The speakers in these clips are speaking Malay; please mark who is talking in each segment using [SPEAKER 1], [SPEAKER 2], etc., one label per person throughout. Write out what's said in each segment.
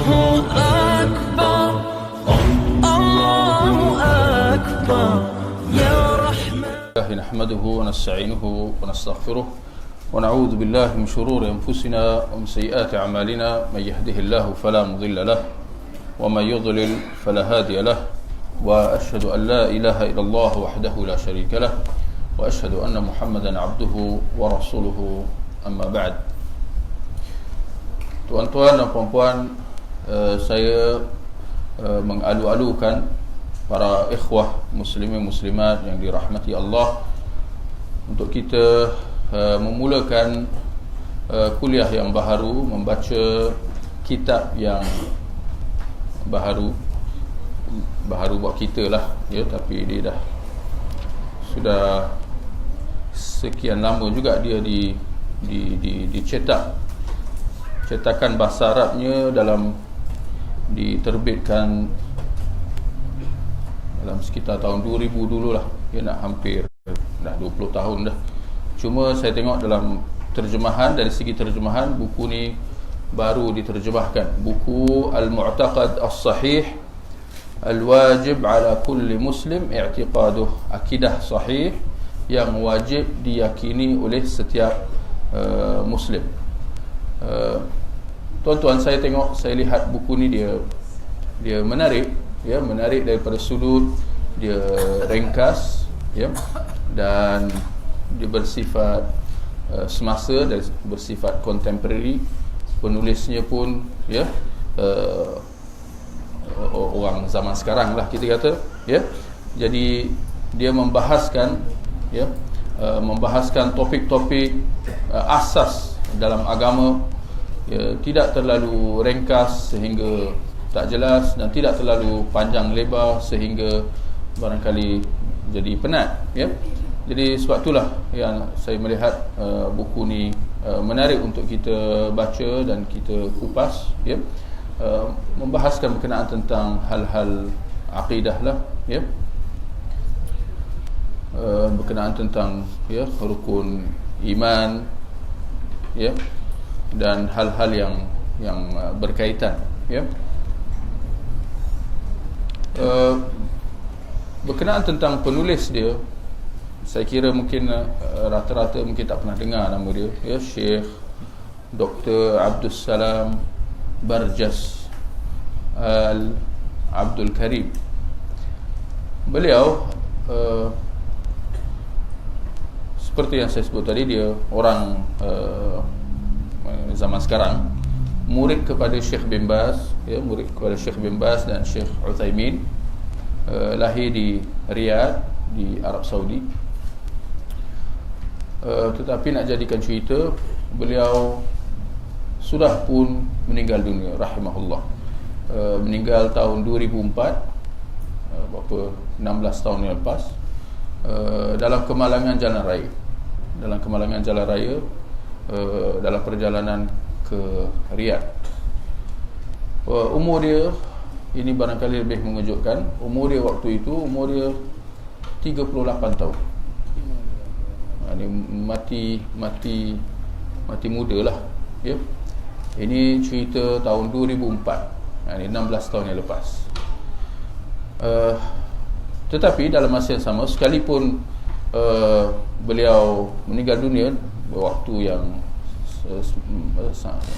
[SPEAKER 1] أكبر الله أكبر يا رحمن.
[SPEAKER 2] نحمده ونستعينه ونستغفره ونعوذ بالله من شرور أنفسنا ومن سيئات أعمالنا. من يهده الله فلا مضل له ومن يضلل فلا هادي له وأشهد أن لا إله إلا الله وحده لا شريك له وأشهد أن محمدا عبده ورسوله. أما بعد. Tuan-tuan dan puan-puan, saya mengalu-alukan para ikhwah muslimin muslimat yang dirahmati Allah untuk kita memulakan kuliah yang baharu, membaca kitab yang baharu buat kita lah ya, tapi dia sudah sekian lama juga dia dicetak. Cetakan bahasa Arabnya diterbitkan dalam sekitar tahun 2000 dululah. Dia nak hampir dah 20 tahun dah. Cuma saya tengok dalam terjemahan, dari segi terjemahan buku ni baru diterjemahkan. Buku Al-Mu'taqad As-Sahih Al-Wajib ala kulli muslim i'tiqaduh, akidah sahih yang wajib diyakini oleh setiap muslim. Tuan-tuan, saya lihat buku ni dia menarik ya, menarik daripada sudut dia ringkas ya, dan dia bersifat semasa dan bersifat contemporary. Penulisnya pun ya orang zaman sekarang lah kita kata ya. Jadi dia membahaskan topik-topik asas dalam agama ya, tidak terlalu ringkas sehingga tak jelas dan tidak terlalu panjang lebar sehingga barangkali jadi penat ya. Jadi sebab itulah yang saya melihat buku ni menarik untuk kita baca dan kita kupas ya. Membahaskan berkenaan tentang hal-hal akidah lah ya, berkenaan tentang ya rukun iman ya, dan hal-hal yang berkaitan ya. Berkenaan tentang penulis dia, saya kira mungkin rata-rata mungkin tak pernah dengar nama dia ya, Syekh Dr. Abdul Salam Barjas Abdul Karim. Beliau seperti yang saya sebut tadi, dia orang zaman sekarang, murid kepada Syekh bin Baz ya, murid kepada Syekh bin Baz dan Syekh Uthaymin. Lahir di Riyadh di Arab Saudi. Tetapi nak jadikan cerita, beliau sudah pun meninggal dunia rahimahullah. Meninggal tahun 2004, berapa 16 tahun yang lepas, dalam kemalangan jalan raya. Dalam perjalanan ke Riyadh. Umur dia ini barangkali lebih mengejutkan. Umur dia waktu itu 38 tahun. Ini mati muda lah ya. Ini cerita tahun 2004. Ini 16 tahun yang lepas. Tetapi dalam masa yang sama, sekalipun beliau meninggal dunia waktu yang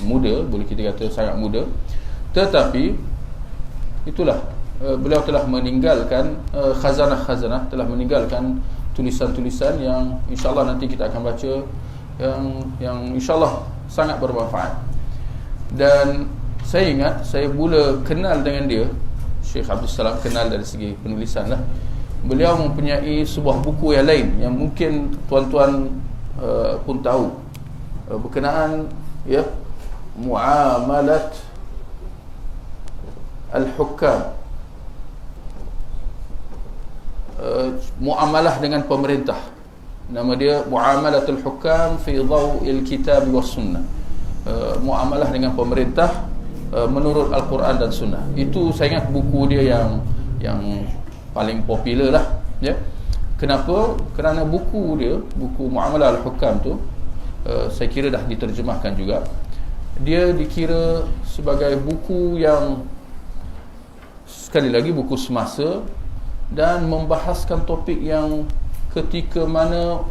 [SPEAKER 2] muda, boleh kita kata sangat muda, tetapi itulah beliau telah meninggalkan khazanah, telah meninggalkan tulisan-tulisan yang insyaAllah nanti kita akan baca, yang insyaAllah sangat bermanfaat. Dan saya ingat, saya mula kenal dengan dia, Syekh Abdul Salam, kenal dari segi penulisan lah. Beliau mempunyai sebuah buku yang lain yang mungkin tuan-tuan pun tahu, berkenaan ya muamalat al-hukam, muamalah dengan pemerintah. Nama dia Muamalatul Hukam fi Dhaw'il Kitab was Sunnah. Muamalah dengan pemerintah menurut Al-Quran dan Sunnah. Itu saya ingat buku dia yang paling popular lah ya. Kenapa? Kerana buku dia, buku Muamalah Al-Hukam tu, saya kira dah diterjemahkan juga dia dikira sebagai buku yang, sekali lagi, buku semasa dan membahaskan topik yang ketika mana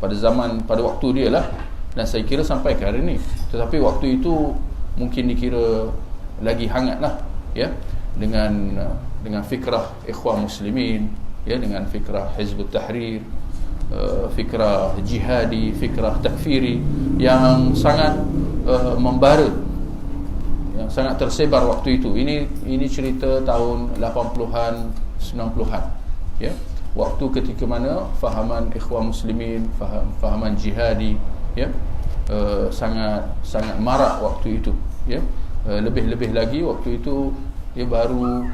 [SPEAKER 2] pada waktu dia lah, dan saya kira sampai ke hari ni, tetapi waktu itu mungkin dikira lagi hangat lah, ya, dengan fikrah Ikhwan Muslimin, ya, dengan fikrah Hizbut Tahrir, fikrah jihadi, fikrah takfiri yang sangat membara, yang sangat tersebar waktu itu. Ini cerita tahun 80-an 90-an, ya, waktu ketika mana fahaman Ikhwan Muslimin, fahaman jihadi, ya, sangat marak waktu itu, ya. Lebih-lebih lagi waktu itu dia baru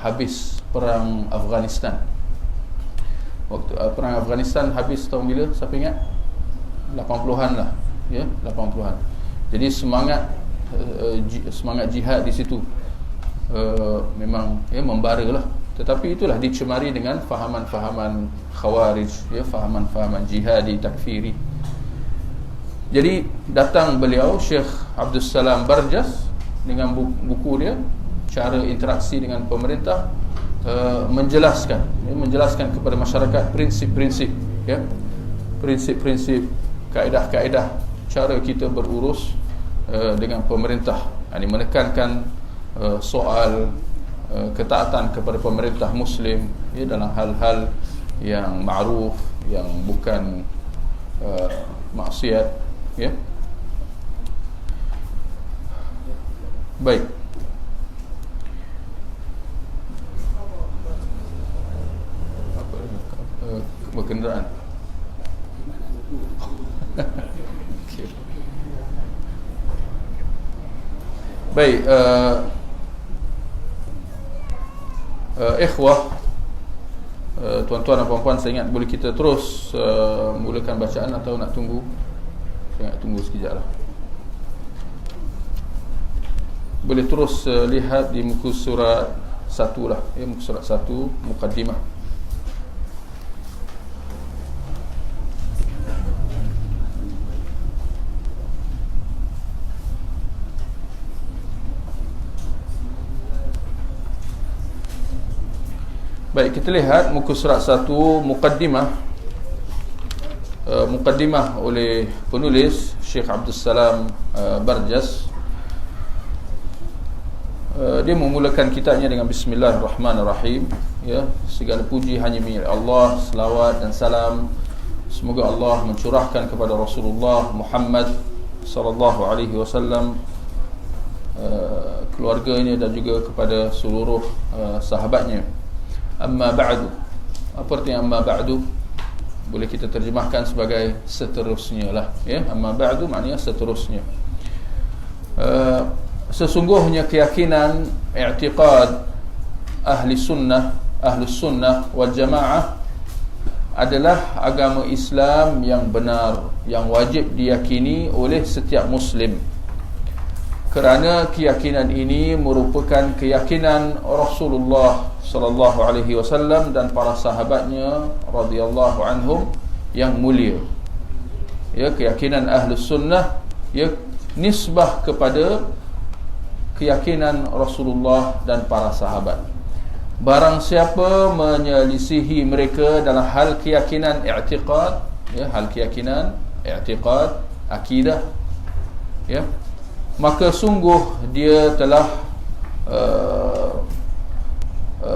[SPEAKER 2] habis perang Afghanistan. Waktu perang Afghanistan habis tahun bila? Siapa ingat? 80-an lah, ya, 80-an. Jadi semangat jihad di situ memang, ya, membara lah. Tetapi itulah dicemari dengan fahaman-fahaman khawarij, ya, fahaman-fahaman jihadi, takfiri. Jadi datang beliau Syekh Abdul Salam Barjas dengan buku dia, cara interaksi dengan pemerintah, menjelaskan kepada masyarakat prinsip-prinsip, ya, prinsip-prinsip, kaedah-kaedah cara kita berurus dengan pemerintah. Ini menekankan soal ketaatan kepada pemerintah Muslim, ya, dalam hal-hal yang ma'ruf, yang bukan maksiat, ya. Baik. Berkenderaan. Okay. Baik, ikhwah, tuan-tuan dan puan-puan, saya ingat boleh kita terus mulakan bacaan atau nak tunggu? Saya nak tunggu sekejap lah. Boleh terus lihat di muka surat 1 lah, ya, muka surat 1, Muqaddimah. Baik, kita lihat muka surat 1, Muqaddimah. Muqaddimah oleh penulis Syekh Abdul Salam Barjas. Dia memulakan kitabnya dengan Bismillahirrahmanirrahim, ya, segala puji hanya milik Allah, selawat dan salam semoga Allah mencurahkan kepada Rasulullah Muhammad sallallahu alaihi wasallam, keluarganya dan juga kepada seluruh sahabatnya. Amma ba'du. Apa arti amma ba'du? Boleh kita terjemahkan sebagai seterusnya lah, ya. Amma ba'du maknanya seterusnya. Sesungguhnya keyakinan, i'tiqad ahlus sunnah wal jamaah adalah agama Islam yang benar, yang wajib diyakini oleh setiap muslim. Kerana keyakinan ini merupakan keyakinan Rasulullah sallallahu alaihi wasallam dan para sahabatnya radhiyallahu anhum yang mulia. Ya, keyakinan Ahlus Sunnah, ya, nisbah kepada keyakinan Rasulullah dan para sahabat. Barang siapa menyelisihi mereka dalam hal keyakinan i'tiqad, ya, hal keyakinan i'tiqad, akidah, ya, maka sungguh dia telah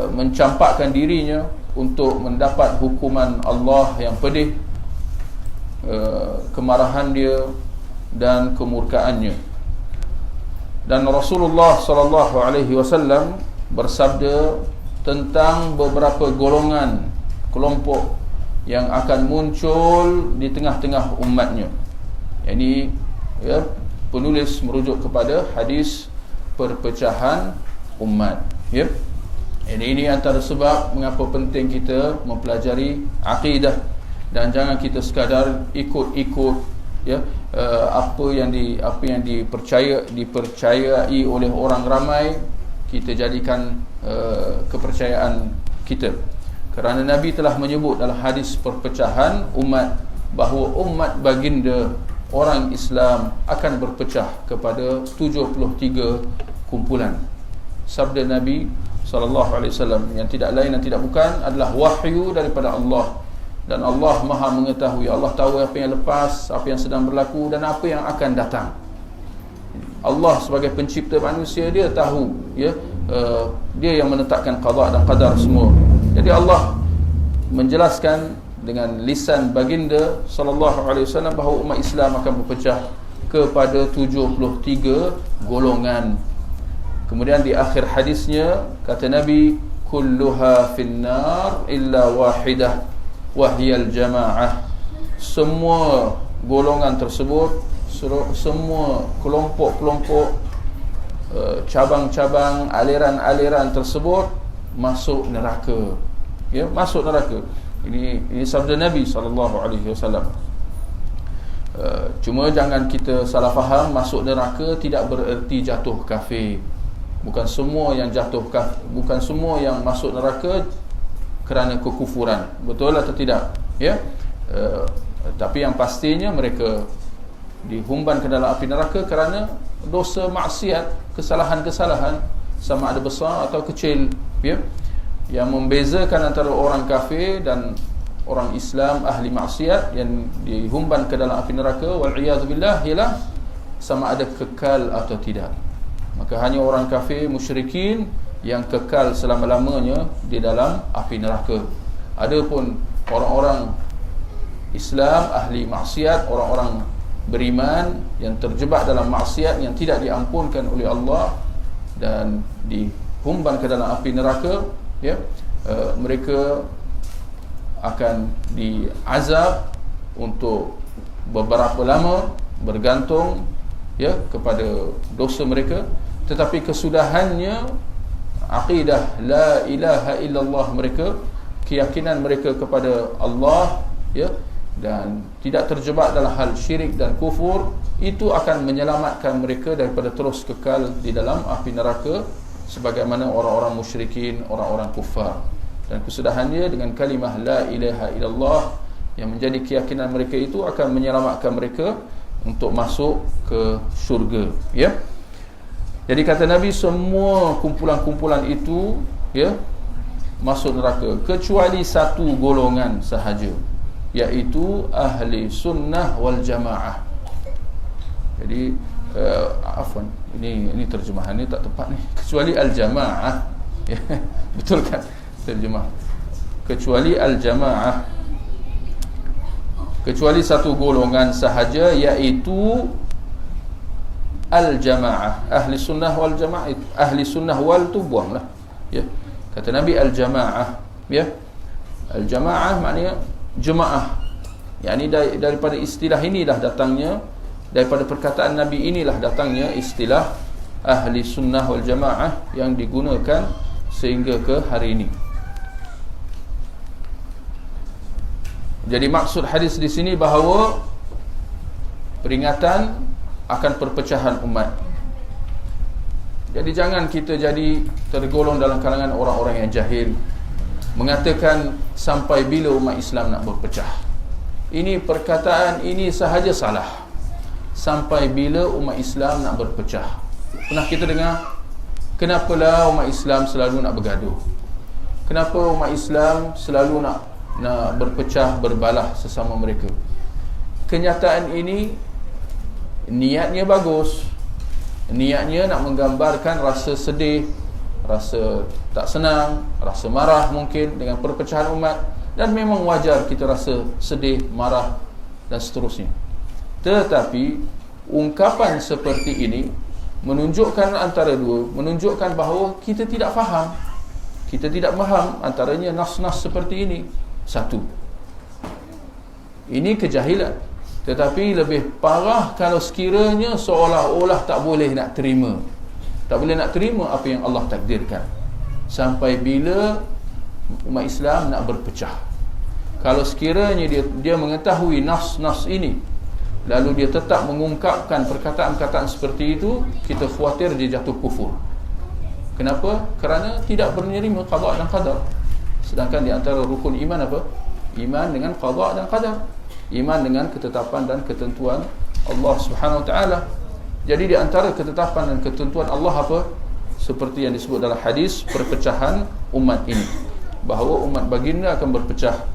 [SPEAKER 2] mencampakkan dirinya untuk mendapat hukuman Allah yang pedih, kemarahan dia dan kemurkaannya. Dan Rasulullah sallallahu alaihi wasallam bersabda tentang beberapa golongan, kelompok yang akan muncul di tengah-tengah umatnya. Ini, ya, penulis merujuk kepada hadis perpecahan umat, ya. Ini antara sebab mengapa penting kita mempelajari akidah, dan jangan kita sekadar ikut-ikut, ya, apa yang dipercayai oleh orang ramai, kita jadikan kepercayaan kita. Kerana Nabi telah menyebut dalam hadis perpecahan umat bahawa umat baginda orang Islam akan berpecah kepada 73 kumpulan. Sabda Nabi SAW yang tidak lain dan tidak bukan adalah wahyu daripada Allah, dan Allah Maha mengetahui. Allah tahu apa yang lepas, apa yang sedang berlaku, dan apa yang akan datang. Allah sebagai pencipta manusia, dia tahu, ya, dia yang menetapkan qada dan qadar semua. Jadi Allah menjelaskan dengan lisan baginda sallallahu alaihi wasallam bahawa umat Islam akan berpecah kepada 73 golongan. Kemudian di akhir hadisnya kata Nabi, kulluha finnar illa wahidah wahyal jamaah. Semua golongan tersebut, semua kelompok-kelompok, cabang-cabang, aliran-aliran tersebut masuk neraka. Ya, masuk neraka. Ini sabda Nabi SAW. Cuma jangan kita salah faham, masuk neraka tidak bererti jatuh kafir. Bukan semua yang jatuh kafir, bukan semua yang masuk neraka kerana kekufuran. Betul atau tidak? Ya. Tapi yang pastinya mereka dihumban ke dalam api neraka kerana dosa maksiat, kesalahan-kesalahan, sama ada besar atau kecil, ya. Yang membezakan antara orang kafir dan orang Islam ahli maksiat yang dihumban ke dalam api neraka wal'iyadzubillah ialah sama ada kekal atau tidak. Maka hanya orang kafir musyrikin yang kekal selama-lamanya di dalam api neraka. Adapun orang-orang Islam ahli maksiat, orang-orang beriman yang terjebak dalam maksiat yang tidak diampunkan oleh Allah dan dihumban ke dalam api neraka, ya, mereka akan diazab untuk beberapa lama bergantung, ya, kepada dosa mereka. Tetapi kesudahannya akidah la ilaha illallah mereka, keyakinan mereka kepada Allah, ya, dan tidak terjebak dalam hal syirik dan kufur, itu akan menyelamatkan mereka daripada terus kekal di dalam api neraka sebagaimana orang-orang musyrikin, orang-orang kufar. Dan kesudahannya dengan kalimah la ilaha illallah yang menjadi keyakinan mereka itu akan menyelamatkan mereka untuk masuk ke syurga, ya. Jadi kata Nabi, semua kumpulan-kumpulan itu, ya, masuk neraka kecuali satu golongan sahaja, iaitu ahli sunnah wal jamaah. Jadi afwan, ini terjemahan ni tak tepat ni. Kecuali al-jamaah. Ya, betul kan terjemah? Kecuali al-jamaah. Kecuali satu golongan sahaja, iaitu al-jamaah. Ahli sunnah wal jamaah. Ahli sunnah wal tu buanglah, ya. Kata Nabi al-jamaah, ya. Al-jamaah maknanya jemaah. Yani daripada istilah inilah datangnya, daripada perkataan Nabi inilah datangnya istilah ahli sunnah wal jamaah yang digunakan sehingga ke hari ini. Jadi maksud hadis di sini bahawa peringatan akan perpecahan umat. Jadi jangan kita jadi tergolong dalam kalangan orang-orang yang jahil mengatakan sampai bila umat Islam nak berpecah. Ini perkataan ini sahaja salah. Sampai bila umat Islam nak berpecah. Pernah kita dengar, kenapalah umat Islam selalu nak bergaduh? Kenapa umat Islam selalu nak berpecah, berbalah sesama mereka? Kenyataan ini niatnya bagus. Niatnya nak menggambarkan rasa sedih, rasa tak senang, rasa marah mungkin dengan perpecahan umat, dan memang wajar kita rasa sedih, marah dan seterusnya. Tetapi ungkapan seperti ini menunjukkan antara dua, menunjukkan bahawa kita tidak faham. Kita tidak faham antaranya nas-nas seperti ini. Satu, ini kejahilan. Tetapi lebih parah kalau sekiranya seolah-olah tak boleh nak terima, tak boleh nak terima apa yang Allah takdirkan. Sampai bila umat Islam nak berpecah? Kalau sekiranya dia mengetahui nas-nas ini, lalu dia tetap mengungkapkan perkataan-perkataan seperti itu, kita khawatir dia jatuh kufur. Kenapa? Kerana tidak menerima qada dan qadar. Sedangkan di antara rukun iman apa? Iman dengan qada dan qadar. Iman dengan ketetapan dan ketentuan Allah Subhanahu Wa Taala. Jadi di antara ketetapan dan ketentuan Allah apa? Seperti yang disebut dalam hadis perpecahan umat ini, bahawa umat baginda akan berpecah,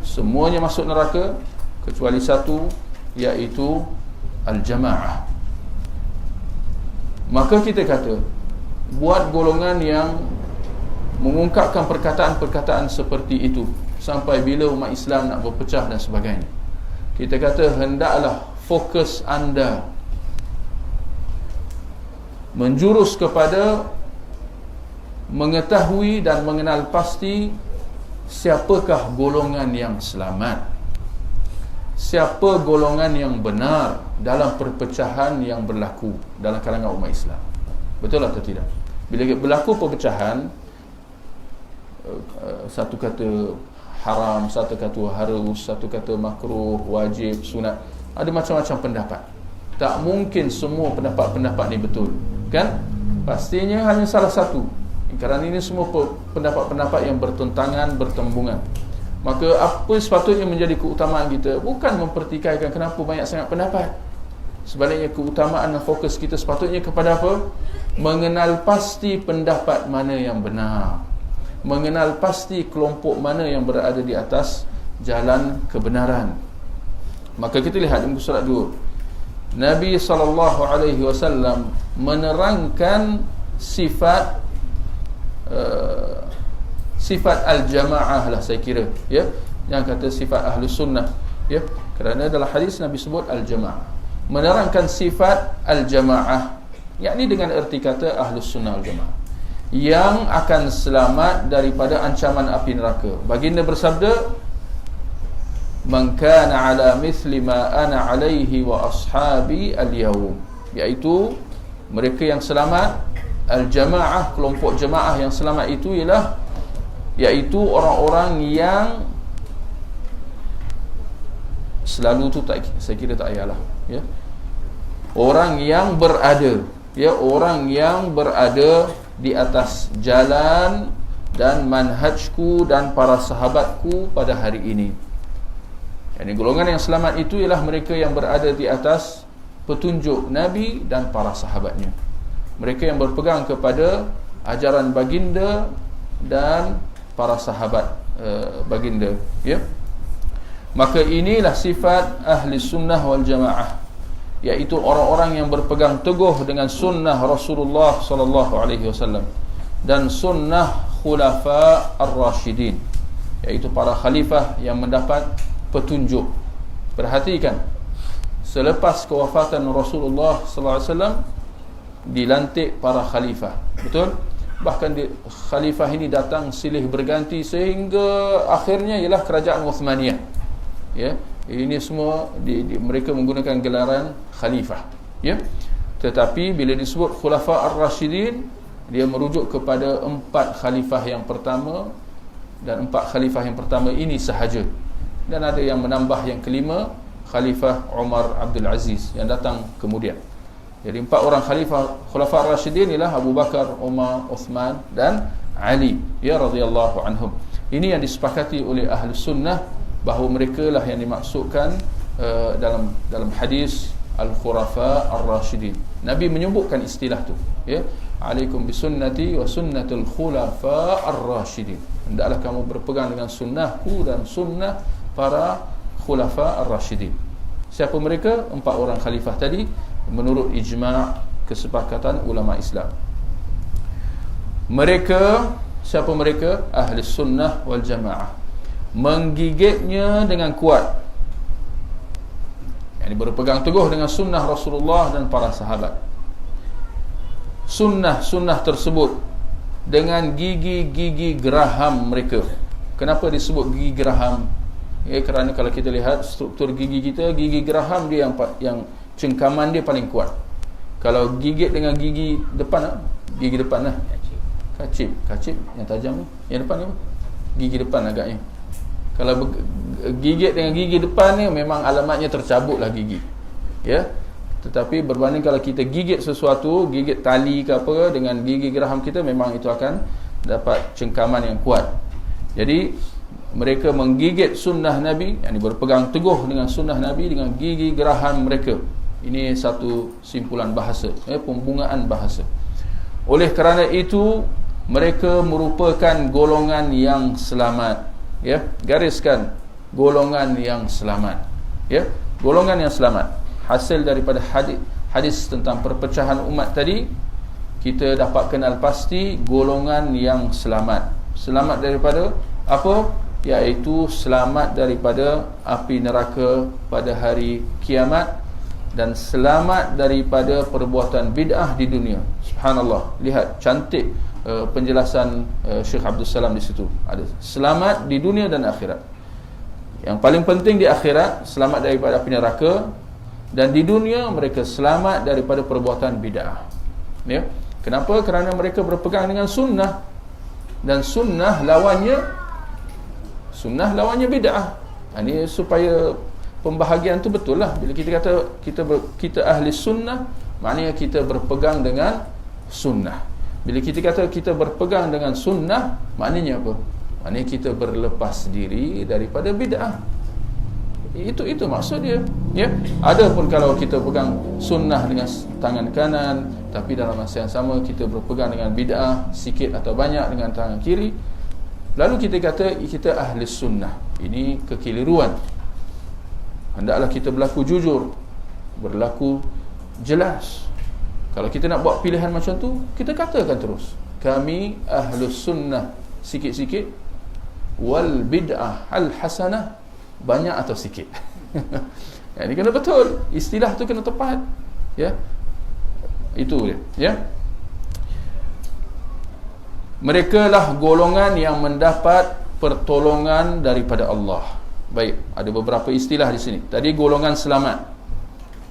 [SPEAKER 2] semuanya masuk neraka kecuali satu, iaitu al-jamaah. Maka kita kata, buat golongan yang mengungkapkan perkataan-perkataan seperti itu sampai bila umat Islam nak berpecah dan sebagainya, kita kata hendaklah fokus anda menjurus kepada mengetahui dan mengenal pasti siapakah golongan yang selamat, siapa golongan yang benar dalam perpecahan yang berlaku dalam kalangan umat Islam. Betul atau tidak? Bila berlaku perpecahan, satu kata haram, satu kata harus, satu kata makruh, wajib, sunat, ada macam-macam pendapat. Tak mungkin semua pendapat-pendapat ni betul, kan? Pastinya hanya salah satu, kerana ini semua pendapat-pendapat yang bertentangan, bertembungan. Maka apa sepatutnya menjadi keutamaan kita? Bukan mempertikaikan kenapa banyak sangat pendapat. Sebaliknya keutamaan dan fokus kita sepatutnya kepada apa? Mengenal pasti pendapat mana yang benar, mengenal pasti kelompok mana yang berada di atas jalan kebenaran. Maka kita lihat di muka surat 2, Nabi SAW menerangkan sifat sifat al-jamaah lah, saya kira, ya, yang kata sifat ahlus sunnah, ya, kerana dalam hadis Nabi sebut al-jamaah, menerangkan sifat al-jamaah, yakni dengan erti kata ahlus sunnah al-jamaah yang akan selamat daripada ancaman api neraka. Baginda bersabda, man kana ala mithli ma ana alaihi wa ashabi al-yawm, iaitu mereka yang selamat, al-jamaah, kelompok jemaah yang selamat itu ialah, iaitu orang-orang yang selalu tu tak, saya kira tak payahlah, ya, orang yang berada, ya, orang yang berada di atas jalan dan manhajku dan para sahabatku pada hari ini. Yani golongan yang selamat itu ialah mereka yang berada di atas petunjuk Nabi dan para sahabatnya, mereka yang berpegang kepada ajaran baginda dan para sahabat baginda, ya. Maka inilah sifat ahli sunnah wal jamaah, iaitu orang-orang yang berpegang teguh dengan sunnah Rasulullah SAW dan sunnah khulafa ar-rasyidin, iaitu para khalifah yang mendapat petunjuk. Perhatikan, selepas kewafatan Rasulullah SAW dilantik para khalifah, betul? Bahkan khalifah ini datang silih berganti sehingga akhirnya ialah kerajaan Uthmaniyah, ya. Ini semua mereka menggunakan gelaran khalifah, ya. Tetapi bila disebut khulafa ar-rasyidin, dia merujuk kepada 4 khalifah yang pertama, dan 4 khalifah yang pertama ini sahaja. Dan ada yang menambah yang kelima, Khalifah Umar Abdul Aziz yang datang kemudian. Jadi 4 orang khalifah khulafa ar-rasyidin ialah Abu Bakar, Umar, Uthman dan Ali, ya, radhiyallahu anhum. Ini yang disepakati oleh ahli sunnah bahawa mereka lah yang dimaksudkan dalam hadis al-khulafa ar-rasyidin. Nabi menyebutkan istilah tu, ya, alaikum bisunnati wa sunnatul khulafa ar-rasyidin, hendaklah kamu berpegang dengan sunnahku dan sunnah para khulafa ar-rasyidin. Siapa mereka? 4 orang khalifah tadi menurut ijma' kesepakatan ulama Islam. Mereka, siapa mereka? Ahli sunnah wal jamaah, menggigitnya dengan kuat, yakni berpegang teguh dengan sunnah Rasulullah dan para sahabat. Sunnah tersebut dengan gigi-gigi geraham mereka. Kenapa disebut gigi geraham? Ya, kerana kalau kita lihat struktur gigi kita, gigi geraham dia yang cengkaman dia paling kuat. Kalau gigit dengan gigi depan, gigi depan lah, kacip yang tajam, yang depan ni apa? Gigi depan agaknya. Kalau gigit dengan gigi depan ni memang alamatnya tercabutlah gigi, ya. Tetapi berbanding kalau kita gigit sesuatu, gigit tali ke apa dengan gigi geraham kita, memang itu akan dapat cengkaman yang kuat. Jadi mereka menggigit sunnah Nabi, yakni berpegang teguh dengan sunnah Nabi dengan gigi gerahan mereka. Ini satu simpulan bahasa, pembungaan bahasa. Oleh kerana itu, mereka merupakan golongan yang selamat. Ya, gariskan, golongan yang selamat. Ya, golongan yang selamat. Hasil daripada hadis tentang perpecahan umat tadi, kita dapat kenal pasti golongan yang selamat. Selamat daripada apa? Iaitu selamat daripada api neraka pada hari kiamat dan selamat daripada perbuatan bid'ah di dunia. Subhanallah, lihat cantik penjelasan Syekh Abdul Salam di situ. Ada selamat di dunia dan akhirat. Yang paling penting di akhirat selamat daripada api neraka, dan di dunia mereka selamat daripada perbuatan bid'ah. Ya. Kenapa? Kerana mereka berpegang dengan sunnah, dan sunnah lawannya bid'ah. Ini supaya pembahagian tu betul lah. Bila kita kata kita ahli sunnah, maknanya kita berpegang dengan sunnah. Bila kita kata kita berpegang dengan sunnah, maknanya apa? Maknanya kita berlepas diri daripada bid'ah. Itu maksud dia. Ya. Adapun kalau kita pegang sunnah dengan tangan kanan, tapi dalam masa yang sama kita berpegang dengan bid'ah sikit atau banyak dengan tangan kiri, lalu kita kata kita ahli sunnah, ini kekeliruan. Hendaklah kita berlaku jujur, berlaku jelas. Kalau kita nak buat pilihan macam tu, kita katakan terus, kami ahli sunnah sikit-sikit, wal bid'ah al hasanah banyak atau sikit. Yang ini kena betul, istilah tu kena tepat. Ya, itu dia. Ya, mereka lah golongan yang mendapat pertolongan daripada Allah. Baik, ada beberapa istilah di sini. Tadi golongan selamat.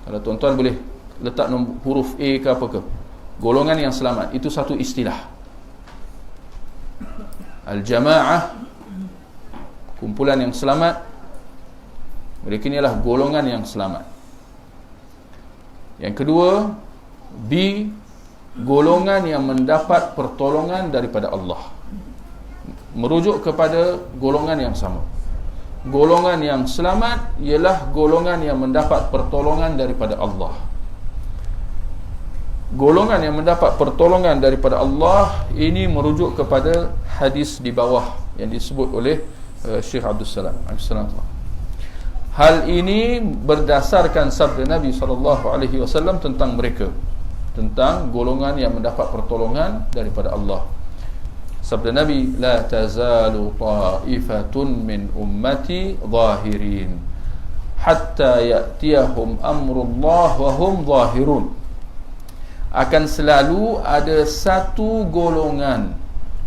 [SPEAKER 2] Kalau tuan-tuan boleh letak huruf A ke apa ke. Golongan yang selamat, itu satu istilah. Al-jamaah, kumpulan yang selamat. Mereka ni adalah golongan yang selamat. Yang kedua, B, golongan yang mendapat pertolongan daripada Allah. Merujuk kepada golongan yang sama. Golongan yang selamat ialah golongan yang mendapat pertolongan daripada Allah. Golongan yang mendapat pertolongan daripada Allah ini merujuk kepada hadis di bawah yang disebut oleh Syekh Abdul Salam. Hal ini berdasarkan sabda Nabi SAW tentang mereka, tentang golongan yang mendapat pertolongan daripada Allah. Sabda Nabi, la tazalu ta'ifatun min ummati zahirin hatta ya'tiyahum amrullah wa hum zahirun. Akan selalu ada satu golongan.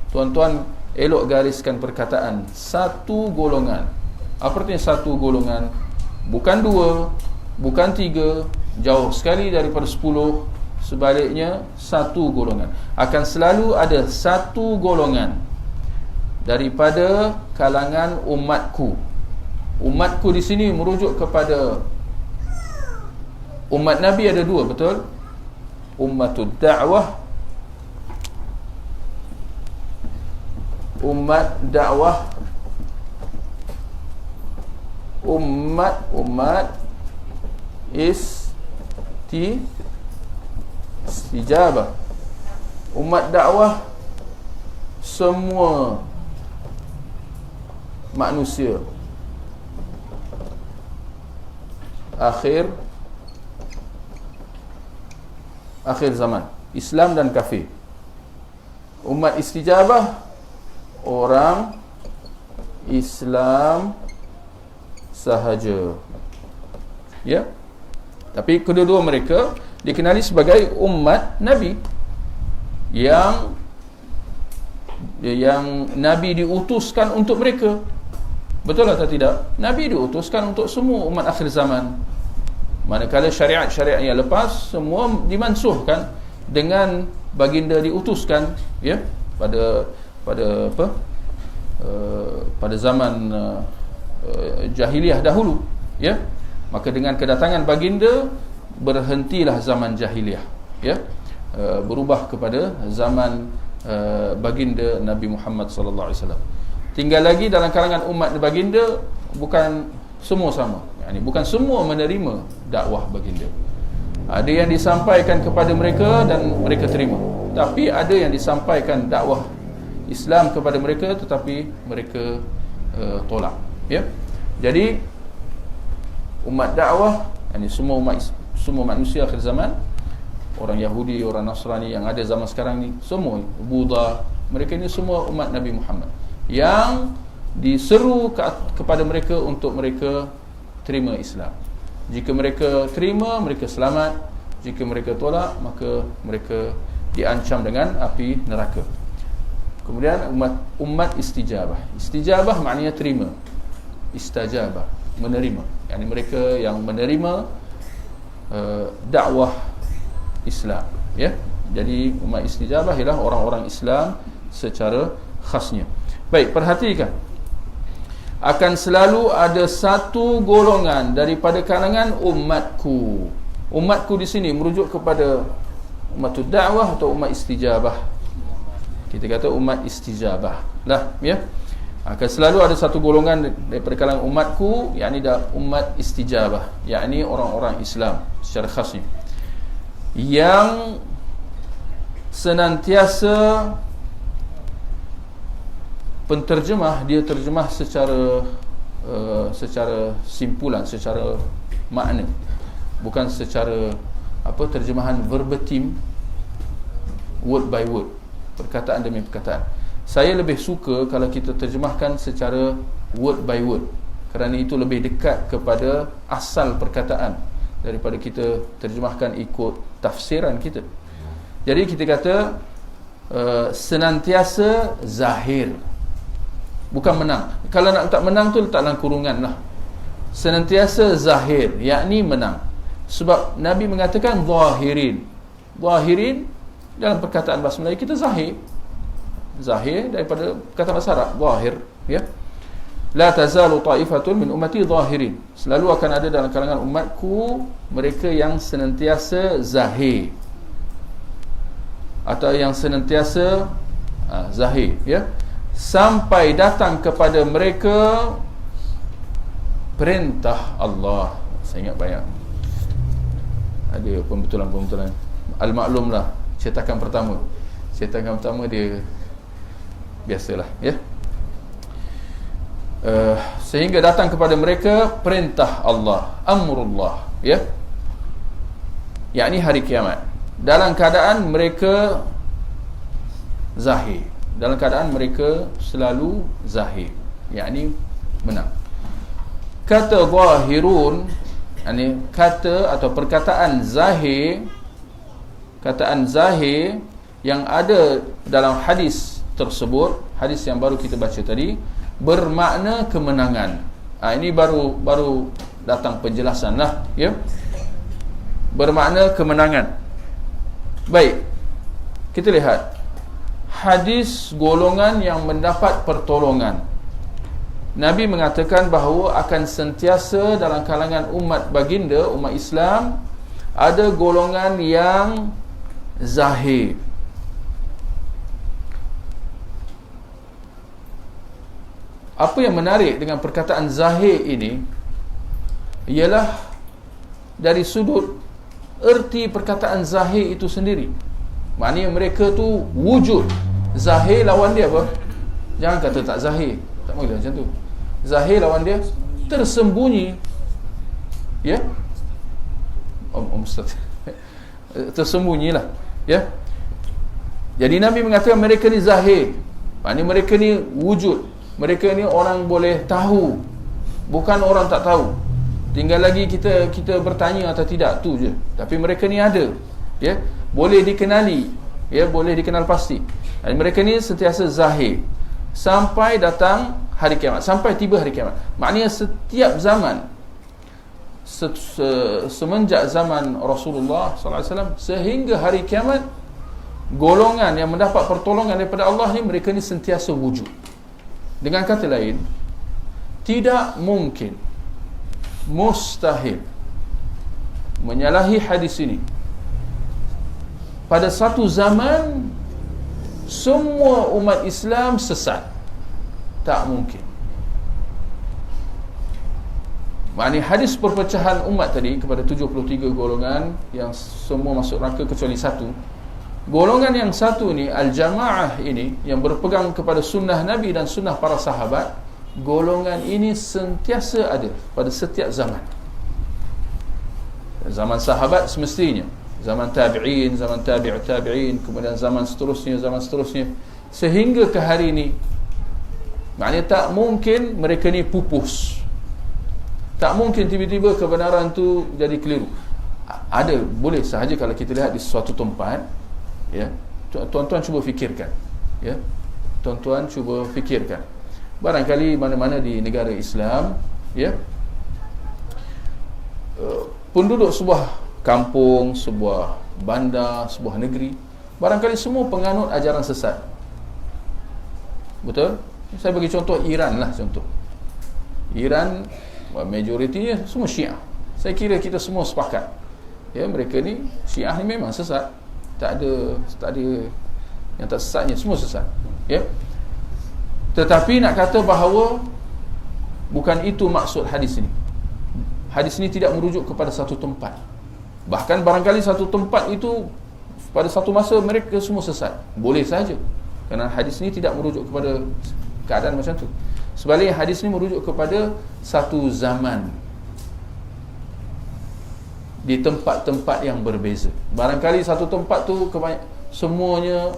[SPEAKER 2] Tuan-tuan elok gariskan perkataan satu golongan. Apa artinya satu golongan? Bukan dua, bukan tiga, jauh sekali daripada 10. Sebaliknya, satu golongan. Akan selalu ada satu golongan daripada kalangan umatku. Umatku di sini merujuk kepada umat Nabi. Ada dua, betul? Ummatud da'wah, umat dakwah, umat istijabah. Umat dakwah semua manusia. Akhir zaman, Islam dan kafir. Umat istijabah, orang Islam sahaja. Ya. Tapi kedua-dua mereka dikenali sebagai umat Nabi yang Nabi diutuskan untuk mereka. Betul atau tidak? Nabi diutuskan untuk semua umat akhir zaman. Manakala syariat-syariat yang lepas semua dimansuhkan dengan baginda diutuskan, ya, pada apa? Pada zaman jahiliah dahulu, ya. Maka dengan kedatangan baginda berhentilah zaman jahiliah, ya. Berubah kepada zaman baginda Nabi Muhammad sallallahu alaihi wasallam. Tinggal lagi dalam kalangan umat baginda bukan semua sama. Bukan semua menerima dakwah baginda. Ada yang disampaikan kepada mereka dan mereka terima. Tapi ada yang disampaikan dakwah Islam kepada mereka tetapi mereka tolak. Ya. Jadi umat dakwah, semua manusia akhir zaman, orang Yahudi, orang Nasrani yang ada zaman sekarang ni, semua Buddha, mereka ini semua umat Nabi Muhammad yang diseru kepada mereka untuk mereka terima Islam. Jika mereka terima, mereka selamat. Jika mereka tolak, maka mereka diancam dengan api neraka. Kemudian umat istijabah. Istijabah maknanya terima. Istajabah, menerima. Mereka yang menerima dakwah Islam, ya. Jadi umat istijabah ialah orang-orang Islam secara khasnya. Baik, perhatikan. Akan selalu ada satu golongan daripada kalangan umatku. Umatku di sini merujuk kepada umatud dakwah atau umat istijabah. Kita kata umat istijabah lah, ya. Akan selalu ada satu golongan daripada kalangan umatku, yakni umat istijabah, yakni orang-orang Islam secara khasnya, yang senantiasa penterjemah dia terjemah secara simpulan, secara makna, bukan secara terjemahan verbatim, word by word, perkataan demi perkataan. Saya lebih suka kalau kita terjemahkan secara word by word, kerana itu lebih dekat kepada asal perkataan daripada kita terjemahkan ikut tafsiran kita. Jadi kita kata senantiasa zahir, bukan menang. Kalau nak letak menang tu letak dalam kurungan lah. Senantiasa zahir, yakni menang. Sebab Nabi mengatakan zahirin. Zahirin dalam perkataan bahasa Melayu kita zahir. Zahir daripada kata bahasa Arab zahir, ya. La tazalu ta'ifatun min ummati zahirin. Selalu akan ada dalam kalangan umatku mereka yang senantiasa zahir, atau yang senantiasa zahir, ya, sampai datang kepada mereka perintah Allah. Saya ingat banyak ada pembetulan Al-Maklum lah, cetakan pertama dia biasalah, ya. Sehingga datang kepada mereka perintah Allah, amrullah, ya, yakni hari kiamat, dalam keadaan mereka zahir, dalam keadaan mereka selalu zahir, yakni menang. Kata zahirun, yakni kata atau perkataan zahir, kataan zahir yang ada dalam hadis tersebut, hadis yang baru kita baca tadi, bermakna kemenangan. Ini baru datang penjelasan lah, ya, bermakna kemenangan. Baik, kita lihat hadis golongan yang mendapat pertolongan. Nabi mengatakan bahawa akan sentiasa dalam kalangan umat baginda, umat Islam, ada golongan yang zahir. Apa yang menarik dengan perkataan zahir ini ialah dari sudut erti perkataan zahir itu sendiri. Maknanya mereka tu wujud. Zahir lawan dia apa? Jangan kata tak zahir, tak boleh macam tu. Zahir lawan dia tersembunyi, ya. Ustaz tersembunyilah, ya. Jadi Nabi mengatakan mereka ni zahir, maknanya mereka ni wujud. Mereka ni orang boleh tahu, bukan orang tak tahu. Tinggal lagi kita bertanya atau tidak, tu je. Tapi mereka ni ada, ya, boleh dikenali, ya, boleh dikenal pasti. Dan mereka ni sentiasa zahir sampai datang hari kiamat, sampai tiba hari kiamat. Maknanya setiap zaman, semenjak zaman Rasulullah SAW sehingga hari kiamat, golongan yang mendapat pertolongan daripada Allah ni, mereka ni sentiasa wujud. Dengan kata lain, tidak mungkin, mustahil menyalahi hadis ini. Pada satu zaman semua umat Islam sesat, Tak mungkin. Maknanya hadis perpecahan umat tadi kepada 73 golongan yang semua masuk neraka kecuali satu. Golongan yang satu ni, al-jamaah ini, yang berpegang kepada sunnah Nabi dan sunnah para sahabat, golongan ini sentiasa ada pada setiap zaman. Zaman sahabat semestinya, zaman tabi'in, zaman tabi'ut tabi'in, kemudian zaman seterusnya, sehingga ke hari ini. Maknanya tak mungkin mereka ni pupus. Tak mungkin tiba-tiba kebenaran tu jadi keliru. Ada, boleh sahaja kalau kita lihat di suatu tempat, ya. Tuan-tuan cuba fikirkan, ya. Tuan-tuan cuba fikirkan. Barangkali mana-mana di negara Islam, ya, penduduk sebuah kampung, sebuah bandar, sebuah negeri, barangkali semua penganut ajaran sesat. Betul? Saya bagi contoh Iran lah, contoh Iran, majoritinya semua Syiah. Saya kira kita semua sepakat, ya, mereka ni Syiah ni memang sesat. Tak ada yang tak sesatnya, semua sesat, ya. Tetapi nak kata bahawa bukan itu maksud hadis ini. Hadis ini tidak merujuk kepada satu tempat. Bahkan barangkali satu tempat itu pada satu masa mereka semua sesat. Boleh saja, kerana hadis ini tidak merujuk kepada keadaan macam tu. Sebaliknya hadis ini merujuk kepada satu zaman di tempat-tempat yang berbeza. Barangkali satu tempat tu semuanya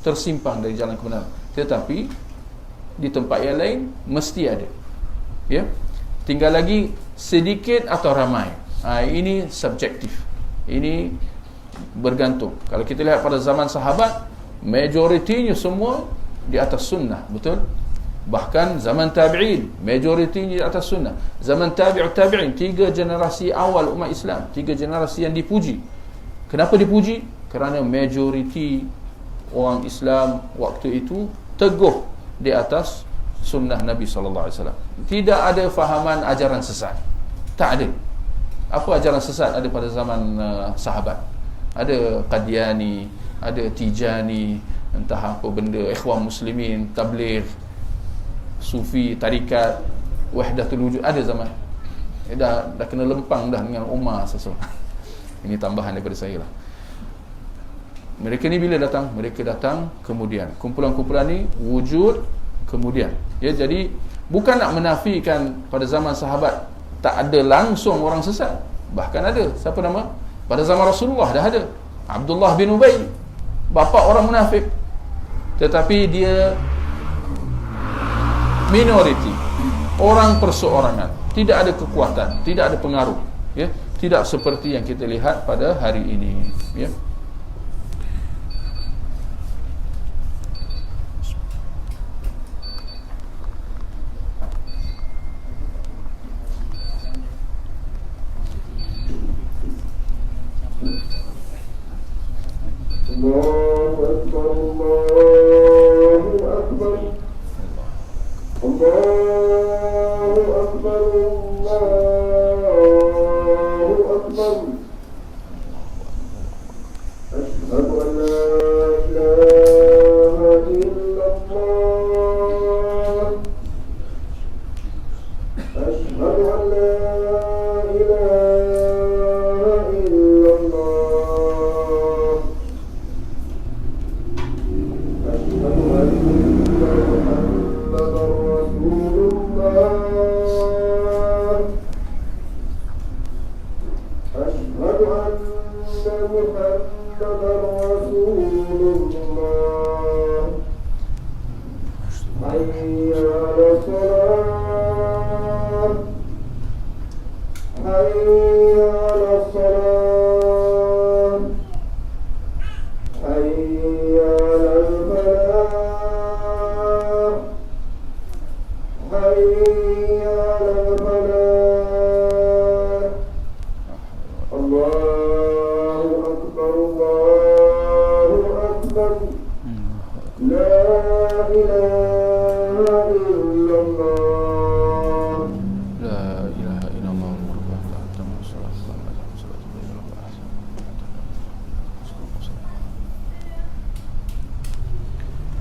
[SPEAKER 2] tersimpang dari jalan kebenaran, tetapi di tempat yang lain mesti ada, ya. Tinggal lagi sedikit atau ramai. Ini subjektif. Ini bergantung. Kalau kita lihat pada zaman sahabat, majoritinya semua di atas sunnah, betul? Bahkan zaman tabi'in, majoritinya di atas sunnah. Zaman tabi'ut tabi'in, 3 generasi awal umat Islam, 3 generasi yang dipuji. Kenapa dipuji? Kerana majoriti orang Islam waktu itu teguh di atas sunnah Nabi SAW. Tidak ada fahaman ajaran sesat. Tak ada. Apa ajaran sesat ada pada zaman sahabat? Ada Qadiani, ada Tijani, entah apa benda, Ikhwan Muslimin, Tabligh, Sufi, Tarikat, Wahdatul Wujud, ada zaman. Dah kena lempang dah dengan Umar sesuatu. Ini tambahan daripada saya lah. Mereka ni bila datang? Mereka datang kemudian. Kumpulan-kumpulan ni wujud kemudian. Ya, jadi bukan nak menafikan pada zaman sahabat tak ada langsung orang sesat. Bahkan ada. Siapa nama? Pada zaman Rasulullah dah ada. Abdullah bin Ubay, bapa orang munafik. Tetapi dia minoriti, orang perseorangan, tidak ada kekuatan, tidak ada pengaruh, ya, tidak seperti yang kita lihat pada hari ini, ya.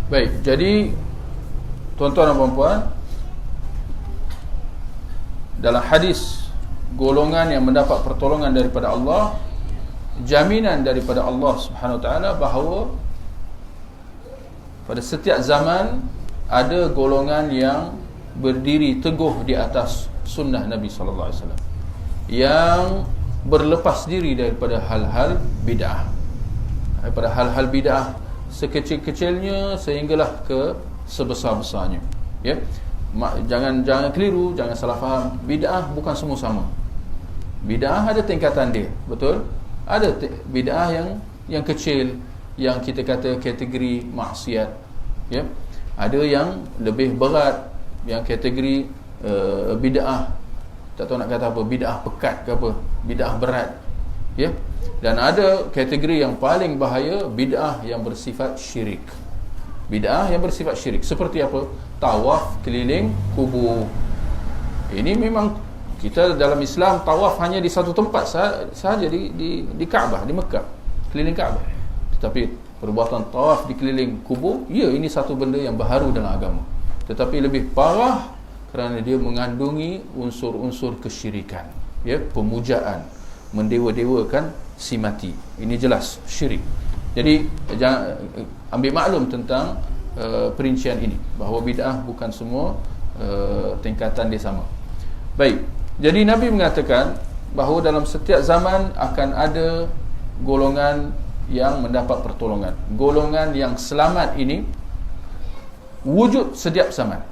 [SPEAKER 2] Baik, jadi tuan-tuan dan puan-puan, dalam hadis golongan yang mendapat pertolongan daripada Allah, jaminan daripada Allah Subhanahu Wa Taala bahawa pada setiap zaman ada golongan yang berdiri teguh di atas sunnah Nabi sallallahu alaihi wasallam, yang berlepas diri daripada hal-hal bid'ah, daripada hal-hal bid'ah sekecil-kecilnya sehinggalah ke sebesar-besarnya. Ya, jangan keliru, jangan salah faham. Bid'ah bukan semua sama. Bid'ah ada tingkatan dia, betul? Ada bid'ah yang kecil, yang kita kata kategori maksiat, ya. Ada yang lebih berat, yang kategori bid'ah, tak tahu nak kata apa, bid'ah pekat ke apa, bid'ah berat, ya. Dan ada kategori yang paling bahaya, bid'ah yang bersifat syirik. Bid'ah yang bersifat syirik seperti apa? Tawaf keliling kubur. Ini memang kita dalam Islam tawaf hanya di satu tempat sahaja, di Kaabah, di Mekah, keliling Kaabah. Tetapi perbuatan tawaf di keliling kubur, ya, ini satu benda yang baharu dalam agama. Tetapi lebih parah kerana dia mengandungi unsur-unsur kesyirikan, ya, pemujaan, mendewa-dewakan si mati. Ini jelas syirik. Jadi jangan ambil maklum tentang perincian ini, bahawa bid'ah bukan semua tingkatan dia sama. Baik, jadi Nabi mengatakan bahawa dalam setiap zaman akan ada golongan yang mendapat pertolongan. Golongan yang selamat ini wujud setiap zaman.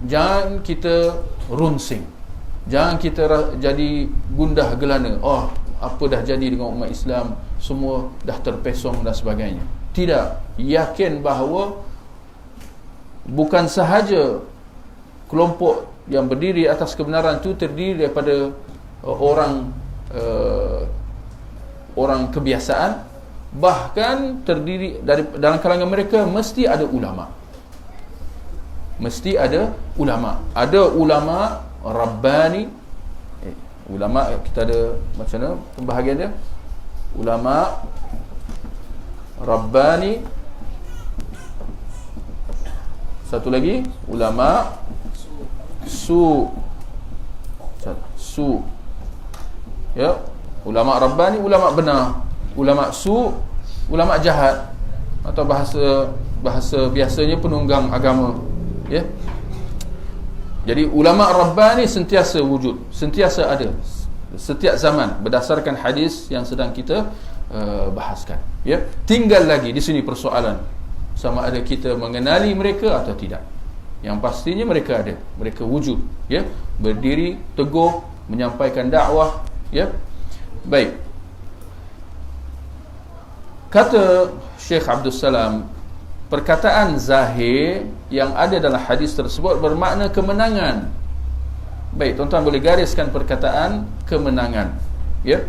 [SPEAKER 2] Jangan kita runsing, jangan kita jadi gundah gelana, oh, apa dah jadi dengan umat Islam, semua dah terpesong dan sebagainya. Tidak, yakin bahawa bukan sahaja kelompok yang berdiri atas kebenaran itu terdiri daripada orang kebiasaan, bahkan terdiri dalam kalangan mereka mesti ada ulama. Mesti ada ulama. Ada ulama Rabbani. Ulama, kita ada macam mana pembahagian dia? Ulama Rabbani. Satu lagi, ulama su. Ya, ulama Rabbani, ulama benar. Ulama su, ulama jahat, atau bahasa biasanya penunggang agama, ya. Jadi ulama Rabbani sentiasa wujud, sentiasa ada setiap zaman berdasarkan hadis yang sedang kita bahaskan, ya. Tinggal lagi di sini persoalan, sama ada kita mengenali mereka atau tidak. Yang pastinya mereka ada, mereka wujud, ya, berdiri teguh menyampaikan dakwah, ya. Baik, kata Syekh Abdul Salam, perkataan zahir yang ada dalam hadis tersebut bermakna kemenangan. Baik, tuan-tuan boleh gariskan perkataan kemenangan, ya.